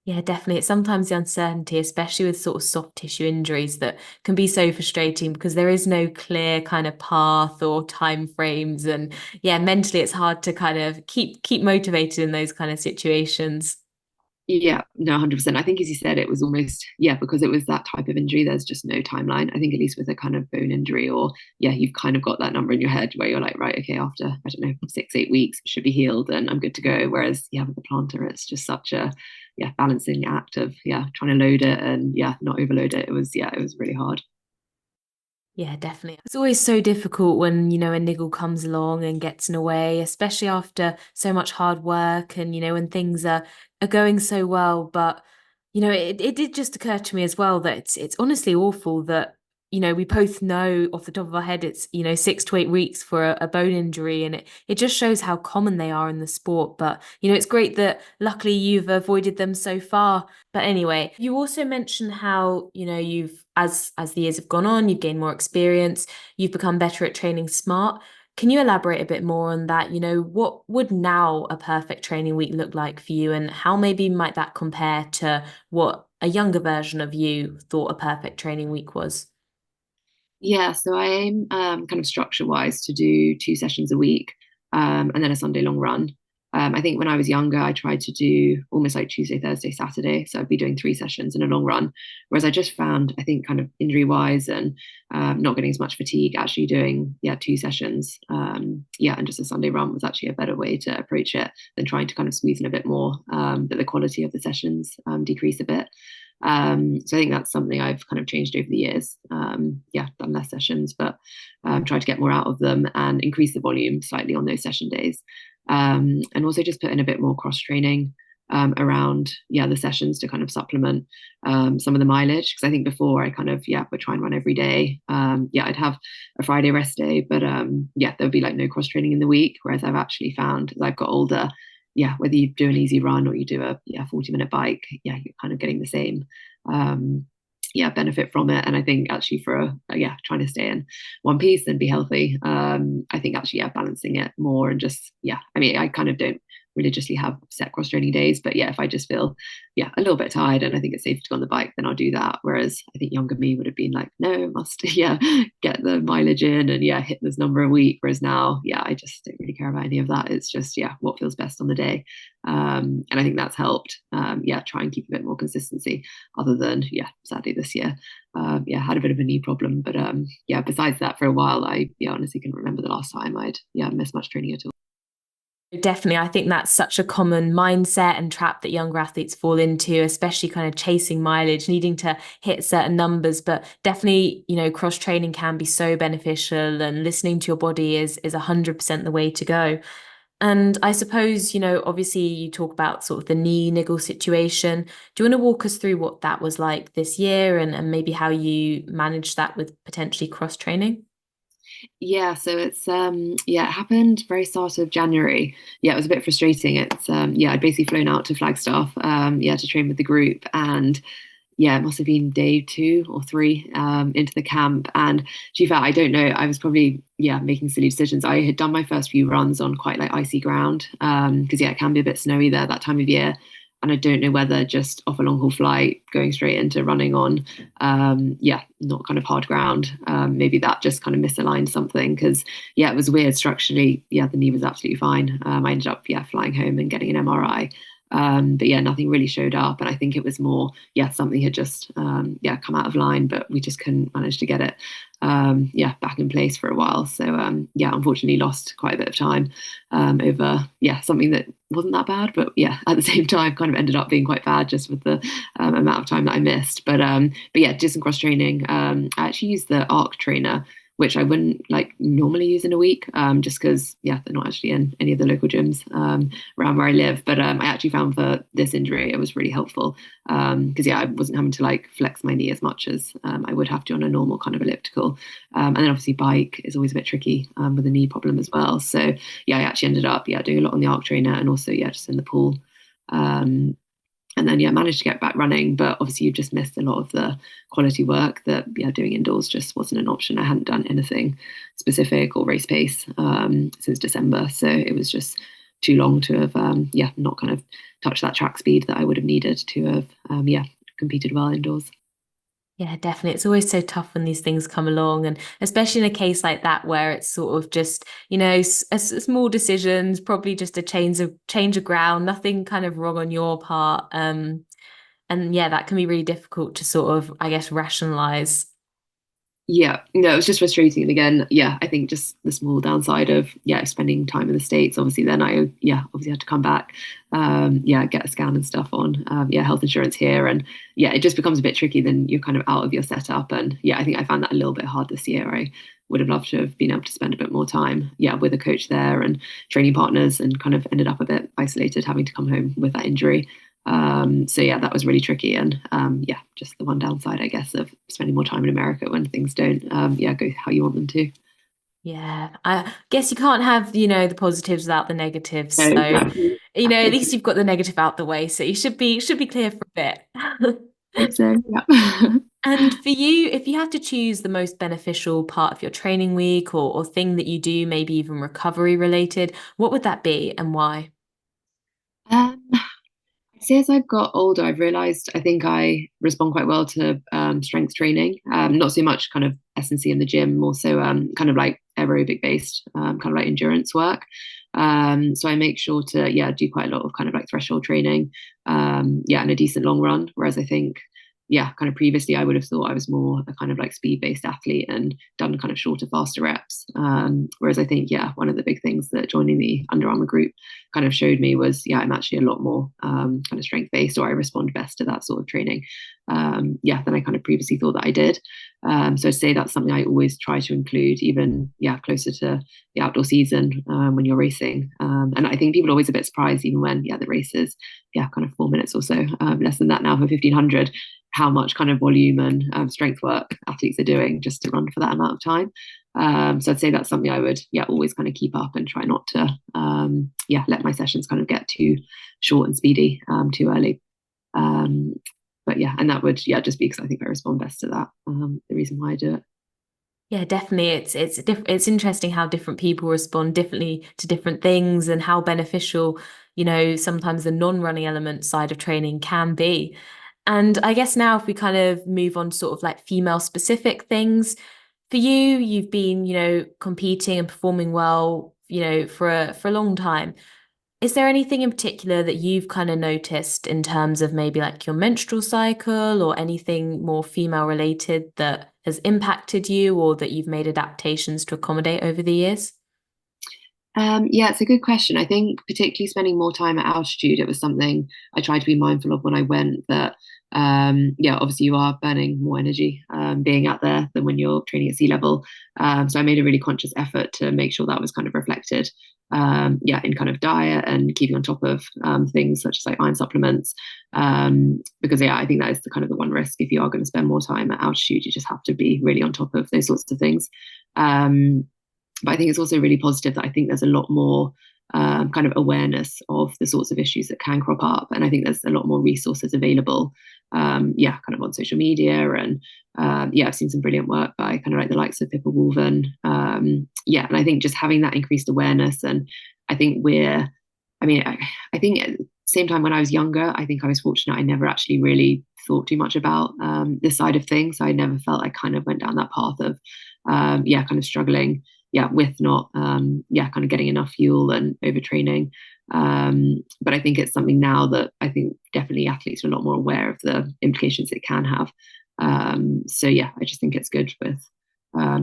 Yeah, definitely. It's sometimes the uncertainty, especially with sort of soft tissue injuries, that can be so frustrating because there is no clear kind of path or time frames. And yeah, mentally it's hard to kind of keep motivated in those kind of situations. Yeah, no, 100%. I think, as you said, it was almost, yeah, because it was that type of injury, there's just no timeline. I think, at least with a kind of bone injury, or yeah, you've kind of got that number in your head where you're like, right, okay, after, I don't know, 6, 8 weeks, it should be healed and I'm good to go. Whereas, yeah, with the plantar, it's just such a, yeah, balancing act of, yeah, trying to load it and yeah, not overload it. It was, yeah, it was really hard. Yeah, definitely. It's always so difficult when, a niggle comes along and gets in the way, especially after so much hard work and, when things are going so well. But, it did just occur to me as well that it's honestly awful that, we both know off the top of our head it's, 6 to 8 weeks for a bone injury, and it just shows how common they are in the sport. But, it's great that luckily you've avoided them so far. But anyway, you also mentioned how, you've as the years have gone on, you've gained more experience, you've become better at training smart. Can you elaborate a bit more on that? What would now a perfect training week look like for you, and how maybe might that compare to what a younger version of you thought a perfect training week was? Yeah, so I'm kind of structure wise to do 2 sessions a week, and then a Sunday long run. I think when I was younger, I tried to do almost like Tuesday, Thursday, Saturday. So I'd be doing 3 sessions in a long run. Whereas I just found, I think, kind of injury wise and not getting as much fatigue, actually doing, yeah, 2 sessions, yeah, and just a Sunday run was actually a better way to approach it than trying to kind of squeeze in a bit more, but the quality of the sessions decrease a bit. So I think that's something I've kind of changed over the years. Yeah, done less sessions, but try to get more out of them and increase the volume slightly on those session days. And also just put in a bit more cross training around, yeah, the sessions to kind of supplement some of the mileage. Because I think before I kind of, yeah, would try and run every day. Yeah, I'd have a Friday rest day, but yeah, there would be like no cross training in the week. Whereas I've actually found, as I've got older, yeah, whether you do an easy run or you do a, yeah, 40-minute bike, yeah, you're kind of getting the same, yeah, benefit from it. And I think actually for yeah, trying to stay in one piece and be healthy, I think actually, yeah, balancing it more and just, yeah, I mean, I kind of don't religiously have set cross training days. But yeah, if I just feel a little bit tired and I think it's safe to go on the bike, then I'll do that. Whereas I think younger me would have been like, no, must get the mileage in and hit this number a week. Whereas now, I just don't really care about any of that. It's just what feels best on the day. And I think that's helped. Try and keep a bit more consistency. Other than sadly this year, had a bit of a knee problem. But besides that, for a while, I honestly couldn't remember the last time I'd missed much training at all. Definitely. I think that's such a common mindset and trap that younger athletes fall into, especially kind of chasing mileage, needing to hit certain numbers. But definitely, cross training can be so beneficial, and listening to your body is 100% the way to go. And I suppose, obviously you talk about sort of the knee niggle situation. Do you want to walk us through what that was like this year, and maybe how you managed that with potentially cross training? So it's it happened very start of January. It was a bit frustrating. It's I'd basically flown out to Flagstaff to train with the group, and it must have been day 2 or 3 into the camp. And to be fair, I don't know, I was probably making silly decisions. I had done my first few runs on quite like icy ground because it can be a bit snowy there that time of year. And I don't know whether just off a long haul flight going straight into running on not kind of hard ground, maybe that just kind of misaligned something, because it was weird structurally. The knee was absolutely fine. I ended up flying home and getting an MRI. But nothing really showed up. And I think it was more, something had just, come out of line, but we just couldn't manage to get it, back in place for a while. So, unfortunately lost quite a bit of time, over, something that wasn't that bad, but at the same time kind of ended up being quite bad just with the amount of time that I missed. But did some cross training. I actually used the ARC trainer, which I wouldn't like normally use in a week, just because they're not actually in any of the local gyms around where I live. But I actually found for this injury it was really helpful, because I wasn't having to like flex my knee as much as I would have to on a normal kind of elliptical. And then obviously bike is always a bit tricky with a knee problem as well. So I actually ended up doing a lot on the ARC trainer, and also just in the pool. And then managed to get back running, but obviously you just missed a lot of the quality work that doing indoors just wasn't an option. I hadn't done anything specific or race pace since December, so it was just too long to have not kind of touched that track speed that I would have needed to have competed well indoors. Yeah, definitely. It's always so tough when these things come along, and especially in a case like that where it's sort of just, small decisions, probably just a change of ground, nothing kind of wrong on your part. And that can be really difficult to sort of, I guess, rationalize. No, it was just frustrating. And again, I think just the small downside of spending time in the States. Obviously, then I obviously had to come back, get a scan and stuff on health insurance here, and it just becomes a bit tricky. Then you're kind of out of your setup, and I think I found that a little bit hard this year. I would have loved to have been able to spend a bit more time with a coach there and training partners, and kind of ended up a bit isolated, having to come home with that injury. That was really tricky, and just the one downside, I guess, of spending more time in America when things don't go how you want them to. Yeah, I guess you can't have, the positives without the negatives. So, So, exactly. at least you've got the negative out the way. So you should be clear for a bit. So, yeah. And for you, if you had to choose the most beneficial part of your training week, or thing that you do, maybe even recovery related, what would that be and why? um, I'd say as I've got older, I've realised I think I respond quite well to strength training. Not so much kind of S&C in the gym, more so kind of like aerobic based, kind of like endurance work. So I make sure to do quite a lot of kind of like threshold training, and a decent long run. Whereas I think kind of previously I would have thought I was more a kind of like speed based athlete and done kind of shorter, faster reps. Whereas I think one of the big things that joining the Under Armour group kind of showed me was I'm actually a lot more kind of strength based, or I respond best to that sort of training than I kind of previously thought that I did. So I'd say that's something I always try to include, even closer to the outdoor season when you're racing. And I think people are always a bit surprised, even when the race is kind of 4 minutes or so, less than that now for 1500, how much kind of volume and strength work athletes are doing just to run for that amount of time. So I'd say that's something I would always kind of keep up, and try not to let my sessions kind of get too short and speedy too early. But and that would just be because I think I respond best to that. The reason why I do it. Yeah, definitely. It's interesting how different people respond differently to different things, and how beneficial, sometimes the non-running element side of training can be. And I guess now if we kind of move on to sort of like female specific things, for you, you've been, competing and performing well, for a long time. Is there anything in particular that you've kind of noticed in terms of maybe like your menstrual cycle or anything more female related that has impacted you or that you've made adaptations to accommodate over the years? Yeah, it's a good question. I think particularly spending more time at altitude, it was something I tried to be mindful of when I went that, yeah, obviously you are burning more energy being out there than when you're training at sea level. So I made a really conscious effort to make sure that was kind of reflected, yeah, in kind of diet and keeping on top of things such as like iron supplements. Because yeah, I think that is the kind of the one risk if you are going to spend more time at altitude, you just have to be really on top of those sorts of things. But I think it's also really positive that I think there's a lot more kind of awareness of the sorts of issues that can crop up. And I think there's a lot more resources available, yeah, kind of on social media. And yeah, I've seen some brilliant work by kind of like the likes of Pippa Wolven. Yeah, and I think just having that increased awareness. And I think I think at the same time when I was younger, I think I was fortunate I never actually really thought too much about this side of things. So I never felt I kind of went down that path of, yeah, kind of struggling yeah, with not yeah, kind of getting enough fuel and overtraining. But I think it's something now that I think definitely athletes are a lot more aware of the implications it can have. So yeah, I just think it's good with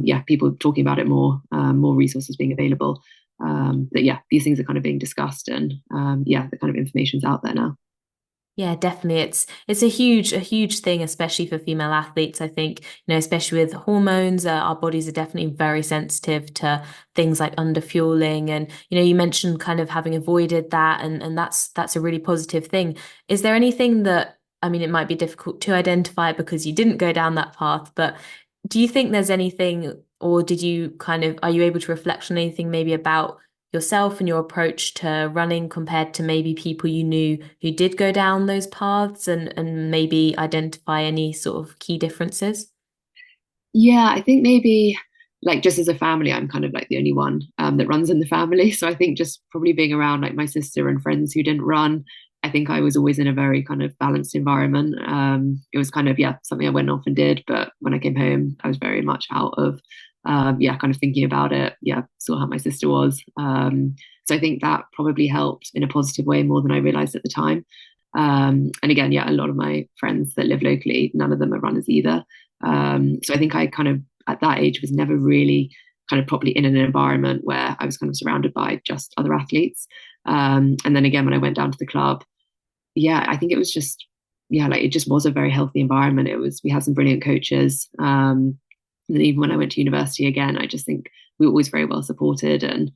yeah, people talking about it more, more resources being available. That yeah, these things are kind of being discussed and yeah, the kind of information's out there now. Yeah, definitely. It's a huge thing, especially for female athletes. I think, especially with hormones, our bodies are definitely very sensitive to things like underfueling. And, you mentioned kind of having avoided that, and that's a really positive thing. Is there anything that, I mean, it might be difficult to identify because you didn't go down that path, but do you think there's anything, or did you kind of, are you able to reflect on anything maybe about yourself and your approach to running compared to maybe people you knew who did go down those paths and maybe identify any sort of key differences? Yeah, I think maybe like just as a family, I'm kind of like the only one that runs in the family. So I think just probably being around like my sister and friends who didn't run, I think I was always in a very kind of balanced environment. It was kind of, yeah, something I went off and did. But when I came home, I was very much out of, yeah, kind of thinking about it. Yeah, saw how my sister was. So I think that probably helped in a positive way more than I realized at the time. And again, yeah, a lot of my friends that live locally, none of them are runners either. So I think I kind of at that age was never really kind of properly in an environment where I was kind of surrounded by just other athletes. And then again, when I went down to the club, yeah, I think it was just, yeah, like it just was a very healthy environment. We had some brilliant coaches. And then even when I went to university again, I just think we were always very well supported and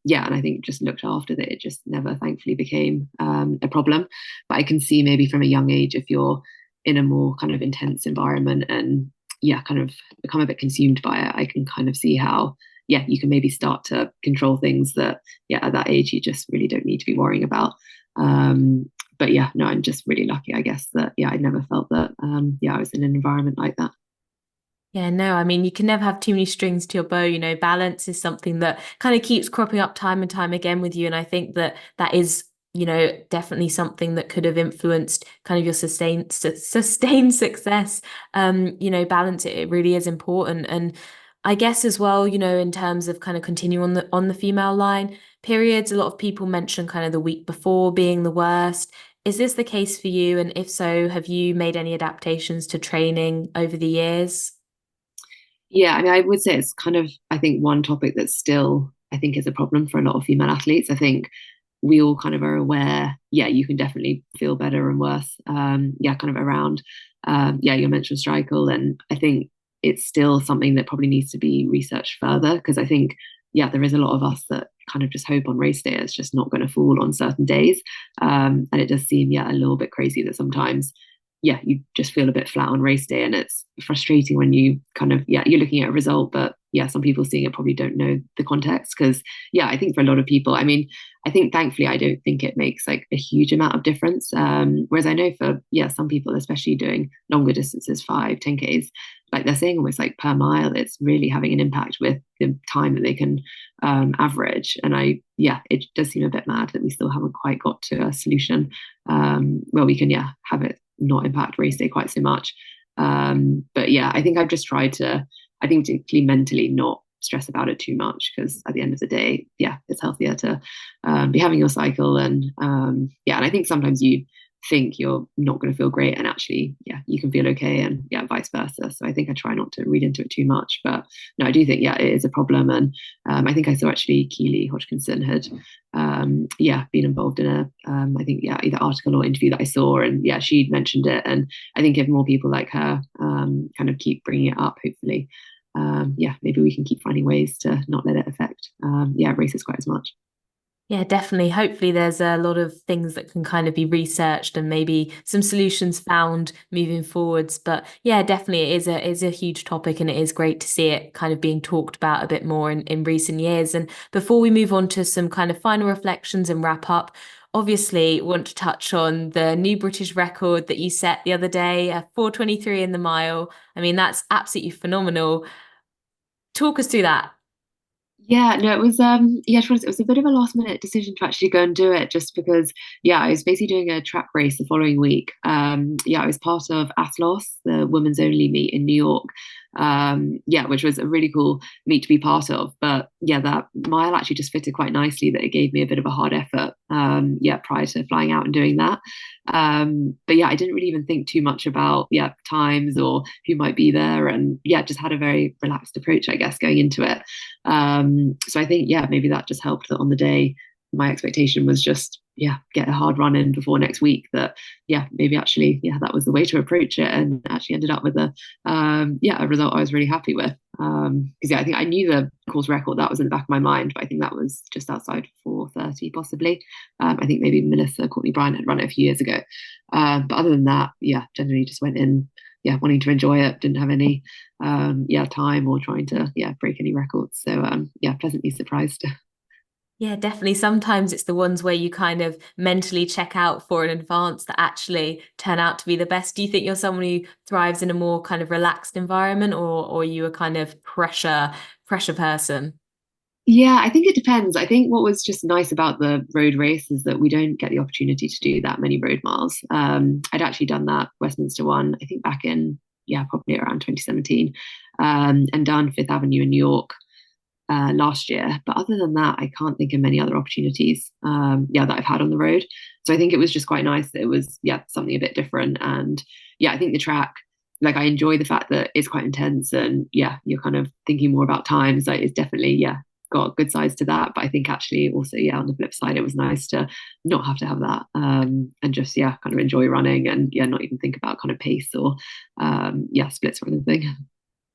yeah, and I think just looked after that. It just never, thankfully, became a problem. But I can see maybe from a young age if you're in a more kind of intense environment and yeah, kind of become a bit consumed by it, I can kind of see how yeah, you can maybe start to control things that yeah, at that age you just really don't need to be worrying about. But yeah, no, I'm just really lucky, I guess, that yeah, I never felt that yeah, I was in an environment like that. Yeah, no, I mean, you can never have too many strings to your bow. Balance is something that kind of keeps cropping up time and time again with you. And I think that that is, definitely something that could have influenced kind of your sustained success. Balance, it really is important. And I guess as well, in terms of kind of continuing on the female line, periods, a lot of people mention kind of the week before being the worst. Is this the case for you? And if so, have you made any adaptations to training over the years? Yeah, I mean, I would say it's kind of, I think, one topic that still, I think, is a problem for a lot of female athletes. I think we all kind of are aware, yeah, you can definitely feel better and worse, yeah, kind of around, yeah, your menstrual cycle. And I think it's still something that probably needs to be researched further because I think, yeah, there is a lot of us that kind of just hope on race day it's just not going to fall on certain days. And it does seem, yeah, a little bit crazy that sometimes yeah, you just feel a bit flat on race day. And it's frustrating when you kind of, yeah, you're looking at a result, but yeah, some people seeing it probably don't know the context. Cause yeah, I think for a lot of people, I mean, I think thankfully, I don't think it makes like a huge amount of difference. Whereas I know for, yeah, some people, especially doing longer distances, 5, 10Ks, like they're saying almost like per mile, it's really having an impact with the time that they can average. And it does seem a bit mad that we still haven't quite got to a solution where we can, have it not impact race day quite so much. But yeah, I think I've just tried to, I think particularly mentally not stress about it too much, because at the end of the day, it's healthier to be having your cycle. And and I think sometimes you think you're not going to feel great, and actually you can feel okay, and vice versa. So I think I try not to read into it too much, but no, I do think it is a problem. And I think I saw actually Keely Hodgkinson had been involved in a I think either article or interview that I saw, and she'd mentioned it. And I think if more people like her kind of keep bringing it up, hopefully maybe we can keep finding ways to not let it affect races quite as much. Yeah, definitely. Hopefully there's a lot of things that can kind of be researched and maybe some solutions found moving forwards. But yeah, definitely it is a huge topic, and it is great to see it kind of being talked about a bit more in recent years. And before we move on to some kind of final reflections and wrap up, obviously want to touch on the new British record that you set the other day, 4:23 in the mile. I mean, that's absolutely phenomenal. Talk us through that. Yeah, no, it was to be honest, it was a bit of a last minute decision to actually go and do it, just because I was basically doing a track race the following week. I was part of Athlos, the women's only meet in New York. Which was a really cool meet to be part of. But that mile actually just fitted quite nicely, that it gave me a bit of a hard effort prior to flying out and doing that. But I didn't really even think too much about times or who might be there, and just had a very relaxed approach, I guess, going into it. So I think maybe that just helped, that on the day my expectation was just get a hard run in before next week, that maybe actually that was the way to approach it, and actually ended up with a result I was really happy with. Because I think I knew the course record, that was in the back of my mind, but I think that was just outside 4:30 possibly. I think maybe Melissa Courtney Bryan had run it a few years ago. But other than that, generally just went in wanting to enjoy it, didn't have any time or trying to break any records. So pleasantly surprised. Yeah, definitely. Sometimes it's the ones where you kind of mentally check out for in advance that actually turn out to be the best. Do you think you're someone who thrives in a more kind of relaxed environment, or are you a kind of pressure person? Yeah, I think it depends. I think what was just nice about the road race is that we don't get the opportunity to do that many road miles. I'd actually done that Westminster one, I think back in, probably around 2017, and done Fifth Avenue in New York last year. But other than that, I can't think of many other opportunities, that I've had on the road. So I think it was just quite nice that it was, something a bit different. And I think the track, like, I enjoy the fact that it's quite intense, and you're kind of thinking more about times. Like, it's definitely, got good sides to that. But I think actually also, on the flip side, it was nice to not have to have that, and just, kind of enjoy running, and not even think about kind of pace or, splits or anything.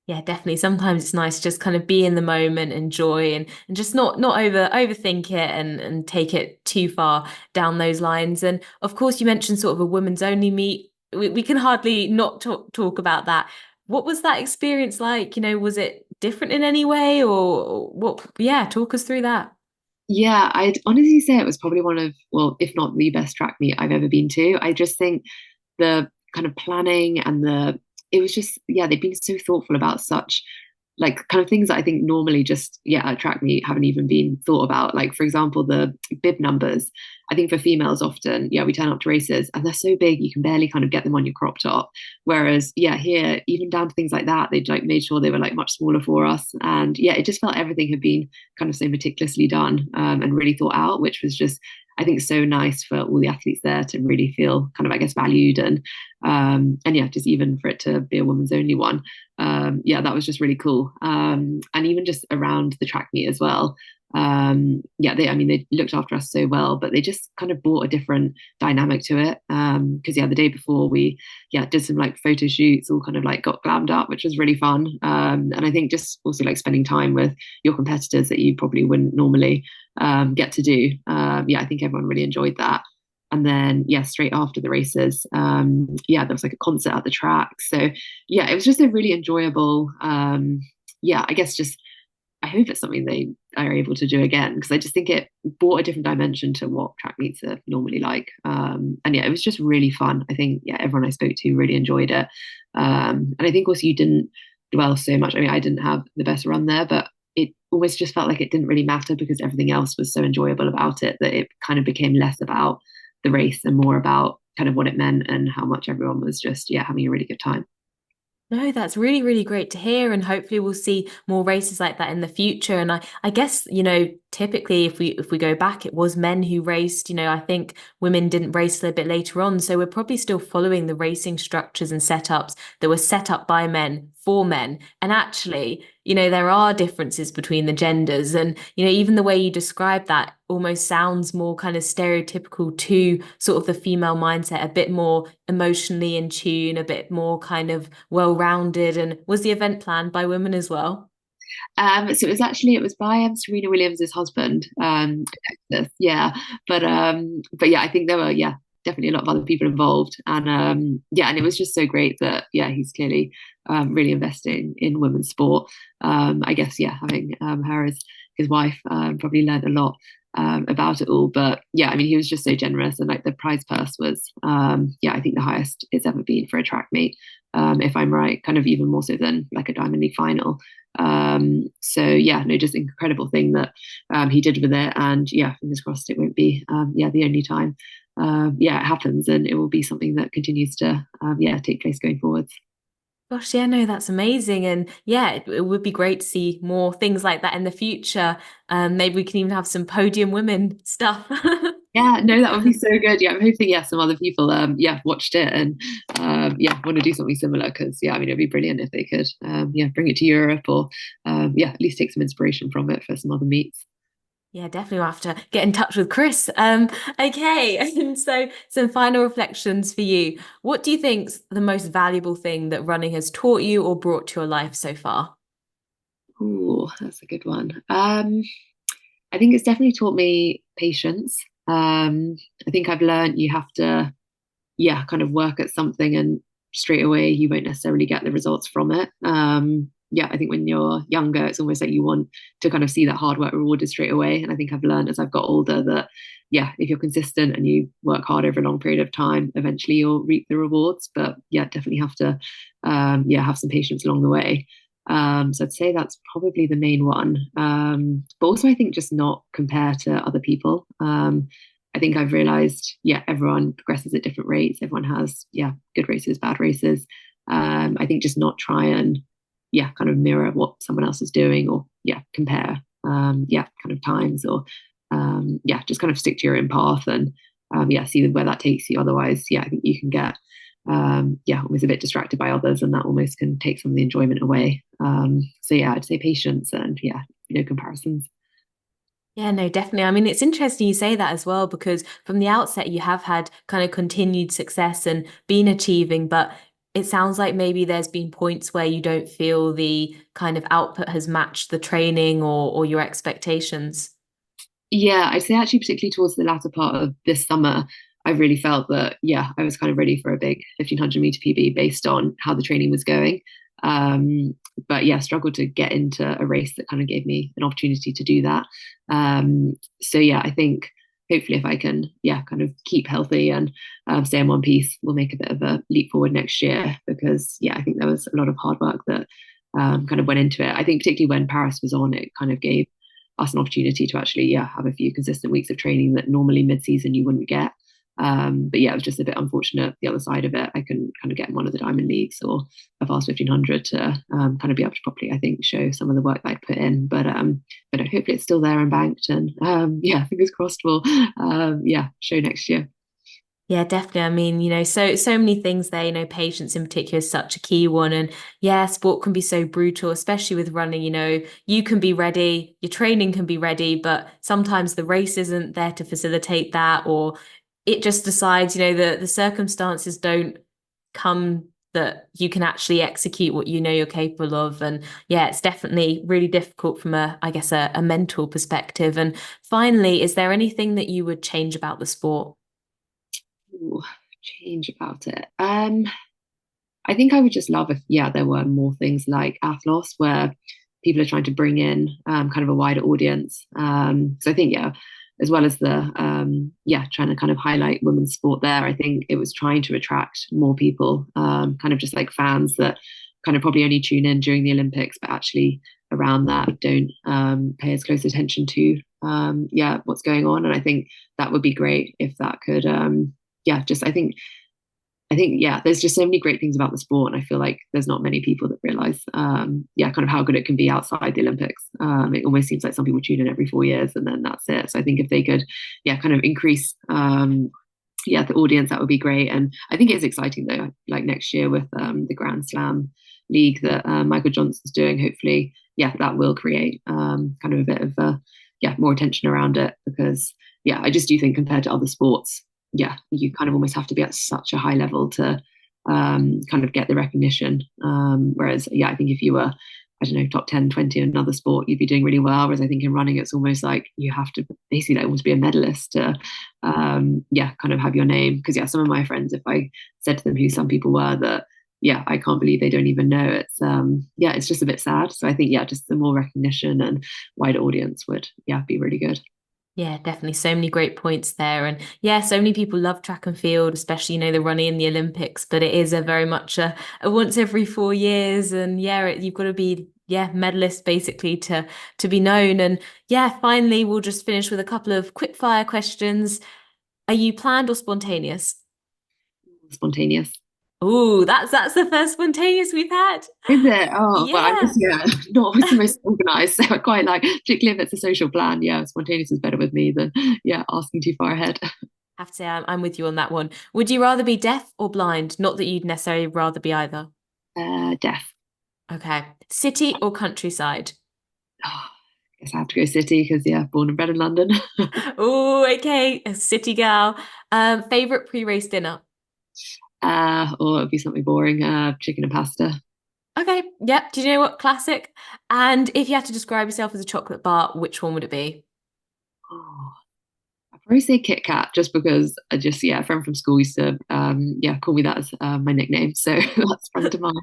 Yeah, definitely. Sometimes it's nice to just kind of be in the moment, enjoy, and just not overthink it and take it too far down those lines. And of course, you mentioned sort of a women's only meet. We can hardly not talk about that. What was that experience like? Was it different in any way, or what? Yeah, talk us through that. Yeah, I'd honestly say it was probably one of, well, if not the best track meet I've ever been to. I just think the kind of planning and it was just, they've been so thoughtful about such, like, kind of things that I think normally just, at track meet haven't even been thought about. Like, for example, the bib numbers. I think for females often, we turn up to races and they're so big you can barely kind of get them on your crop top. Whereas, here, even down to things like that, they'd like made sure they were like much smaller for us. And it just felt everything had been kind of so meticulously done, and really thought out, which was just, I think, so nice for all the athletes there to really feel kind of, I guess, valued. And just even for it to be a women's only one, that was just really cool. And even just around the track meet as well. They looked after us so well, but they just kind of brought a different dynamic to it. Because the day before we did some like photo shoots, all kind of like got glammed up, which was really fun. And I think just also like spending time with your competitors that you probably wouldn't normally get to do. I think everyone really enjoyed that. And then, straight after the races, there was like a concert at the track. So, it was just a really enjoyable, I guess just, I hope it's something they are able to do again, because I just think it brought a different dimension to what track meets are normally like. And it was just really fun. I think, everyone I spoke to really enjoyed it. And I think also you didn't dwell so much. I mean, I didn't have the best run there, but it always just felt like it didn't really matter because everything else was so enjoyable about it that it kind of became less about the race and more about kind of what it meant and how much everyone was just, yeah, having a really good time. No, that's really, really great to hear. And hopefully we'll see more races like that in the future. And I guess, typically if we go back, it was men who raced. I think women didn't race a little bit later on. So we're probably still following the racing structures and setups that were set up by men for men. And actually, there are differences between the genders. And, even the way you describe that almost sounds more kind of stereotypical to sort of the female mindset, a bit more emotionally in tune, a bit more kind of well-rounded. And was the event planned by women as well? So it was by Serena Williams's husband, yeah, but yeah, I think there were definitely a lot of other people involved, and and it was just so great that he's clearly really investing in women's sport. I guess having her as his wife probably learned a lot about it all, but I mean he was just so generous, and like the prize purse was I think the highest it's ever been for a track meet, if I'm right, kind of even more so than like a Diamond League final. So no, just incredible thing that he did with it, and fingers crossed it won't be the only time it happens, and it will be something that continues to take place going forwards. Gosh, yeah, no, that's amazing. And yeah, it would be great to see more things like that in the future. Maybe we can even have some podium women stuff. Yeah, no, that would be so good. I'm hoping some other people watched it and want to do something similar, because I mean it'd be brilliant if they could bring it to Europe, or at least take some inspiration from it for some other meets. Yeah, definitely we'll have to get in touch with Chris. Okay, and so some final reflections for you. What do you think's the most valuable thing that running has taught you or brought to your life so far? Ooh, that's a good one. I think it's definitely taught me patience. I think I've learned you have to kind of work at something, and straight away you won't necessarily get the results from it. I think when you're younger, it's almost like you want to kind of see that hard work rewarded straight away. And I think I've learned as I've got older that, if you're consistent and you work hard over a long period of time, eventually you'll reap the rewards. But definitely have to, have some patience along the way. So I'd say that's probably the main one. But also I think just not compare to other people. I think I've realized, everyone progresses at different rates. Everyone has, good races, bad races. I think just not try and, kind of mirror what someone else is doing, or, compare, kind of times, or, just kind of stick to your own path, and, see where that takes you. Otherwise, I think you can get, almost a bit distracted by others, and that almost can take some of the enjoyment away. So I'd say patience and, no comparisons. Yeah, no, definitely. I mean, it's interesting you say that as well, because from the outset, you have had kind of continued success and been achieving, but it sounds like maybe there's been points where you don't feel the kind of output has matched the training or your expectations. I'd say actually, particularly towards the latter part of this summer, I really felt that, I was kind of ready for a big 1500-meter PB based on how the training was going. But struggled to get into a race that kind of gave me an opportunity to do that. I think hopefully if I can, kind of keep healthy and stay in one piece, we'll make a bit of a leap forward next year, because, I think there was a lot of hard work that kind of went into it. I think particularly when Paris was on, it kind of gave us an opportunity to actually, have a few consistent weeks of training that normally mid-season you wouldn't get. But it was just a bit unfortunate the other side of it. I couldn't kind of get in one of the Diamond Leagues or a fast 1500 to kind of be able to properly, I think, show some of the work that I'd put in. But hopefully it's still there and banked, and fingers crossed we'll show next year. Yeah, definitely. I mean, so many things there, patience in particular is such a key one. And yeah, sport can be so brutal, especially with running, you can be ready, your training can be ready, but sometimes the race isn't there to facilitate that, or it just decides, the circumstances don't come that you can actually execute what you're capable of. And yeah, it's definitely really difficult from I guess, a mental perspective. And finally, is there anything that you would change about the sport? Ooh, change about it. I think I would just love if, there were more things like Athlos, where people are trying to bring in kind of a wider audience. So I think, as well as the, trying to kind of highlight women's sport there, I think it was trying to attract more people, kind of just like fans that kind of probably only tune in during the Olympics, but actually around that don't pay as close attention to what's going on. And I think that would be great if that could there's just so many great things about the sport, and I feel like there's not many people that realize kind of how good it can be outside the Olympics. It almost seems like some people tune in every 4 years and then that's it. So I think if they could kind of increase the audience, that would be great. And I think it's exciting though, like next year with the Grand Slam league that Michael Johnson's doing, hopefully that will create kind of a bit of more attention around it, because I just do think compared to other sports, you kind of almost have to be at such a high level to kind of get the recognition. Whereas, I think if you were, I don't know, top 10, 20 in another sport, you'd be doing really well. Whereas I think in running, it's almost like you have to basically like almost be a medalist to, kind of have your name. Because, some of my friends, if I said to them who some people were, that, I can't believe they don't even know. It's just a bit sad. So I think, just the more recognition and wider audience would, be really good. Yeah, definitely. So many great points there. And so many people love track and field, especially, the running in the Olympics, but it is a very much a once every 4 years. And you've got to be, medalist basically to be known. And finally, we'll just finish with a couple of quick fire questions. Are you planned or spontaneous? Spontaneous. Oh, that's the first spontaneous we've had. Is it? Oh, but I'm just not always the most organised, so I quite like, particularly if it's a social plan. Spontaneous is better with me than asking too far ahead. I have to say I'm with you on that one. Would you rather be deaf or blind? Not that you'd necessarily rather be either. Deaf. Okay. City or countryside? Oh, I guess I have to go city because born and bred in London. Oh, okay. A city gal. Favorite pre-race dinner? It'd be something boring. Chicken and pasta. Okay. Yep. Do you know what? Classic. And if you had to describe yourself as a chocolate bar, which one would it be? Oh, I'd probably say Kit Kat, just because a friend from school used to call me that as my nickname. So that's sprung to mind.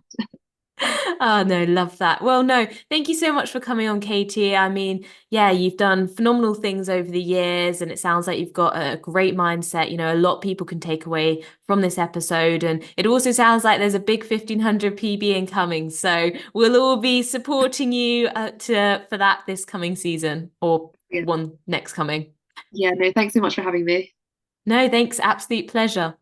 Oh, no, love that. Well, no, thank you so much for coming on, Katie. I mean, you've done phenomenal things over the years, and it sounds like you've got a great mindset. A lot of people can take away from this episode, and it also sounds like there's a big 1500 PB incoming. So we'll all be supporting you for that this coming season, or one next coming. No, thanks so much for having me. No, thanks. Absolute pleasure.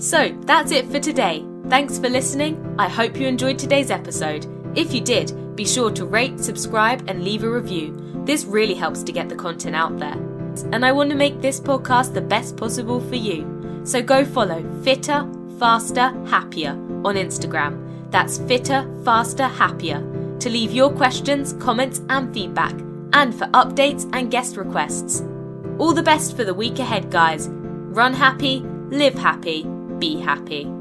So that's it for today. Thanks for listening. I hope you enjoyed today's episode. If you did, be sure to rate, subscribe, and leave a review. This really helps to get the content out there. And I want to make this podcast the best possible for you. So go follow Fitter, Faster, Happier on Instagram. That's Fitter, Faster, Happier to leave your questions, comments, and feedback, and for updates and guest requests. All the best for the week ahead, guys. Run happy, live happy, be happy.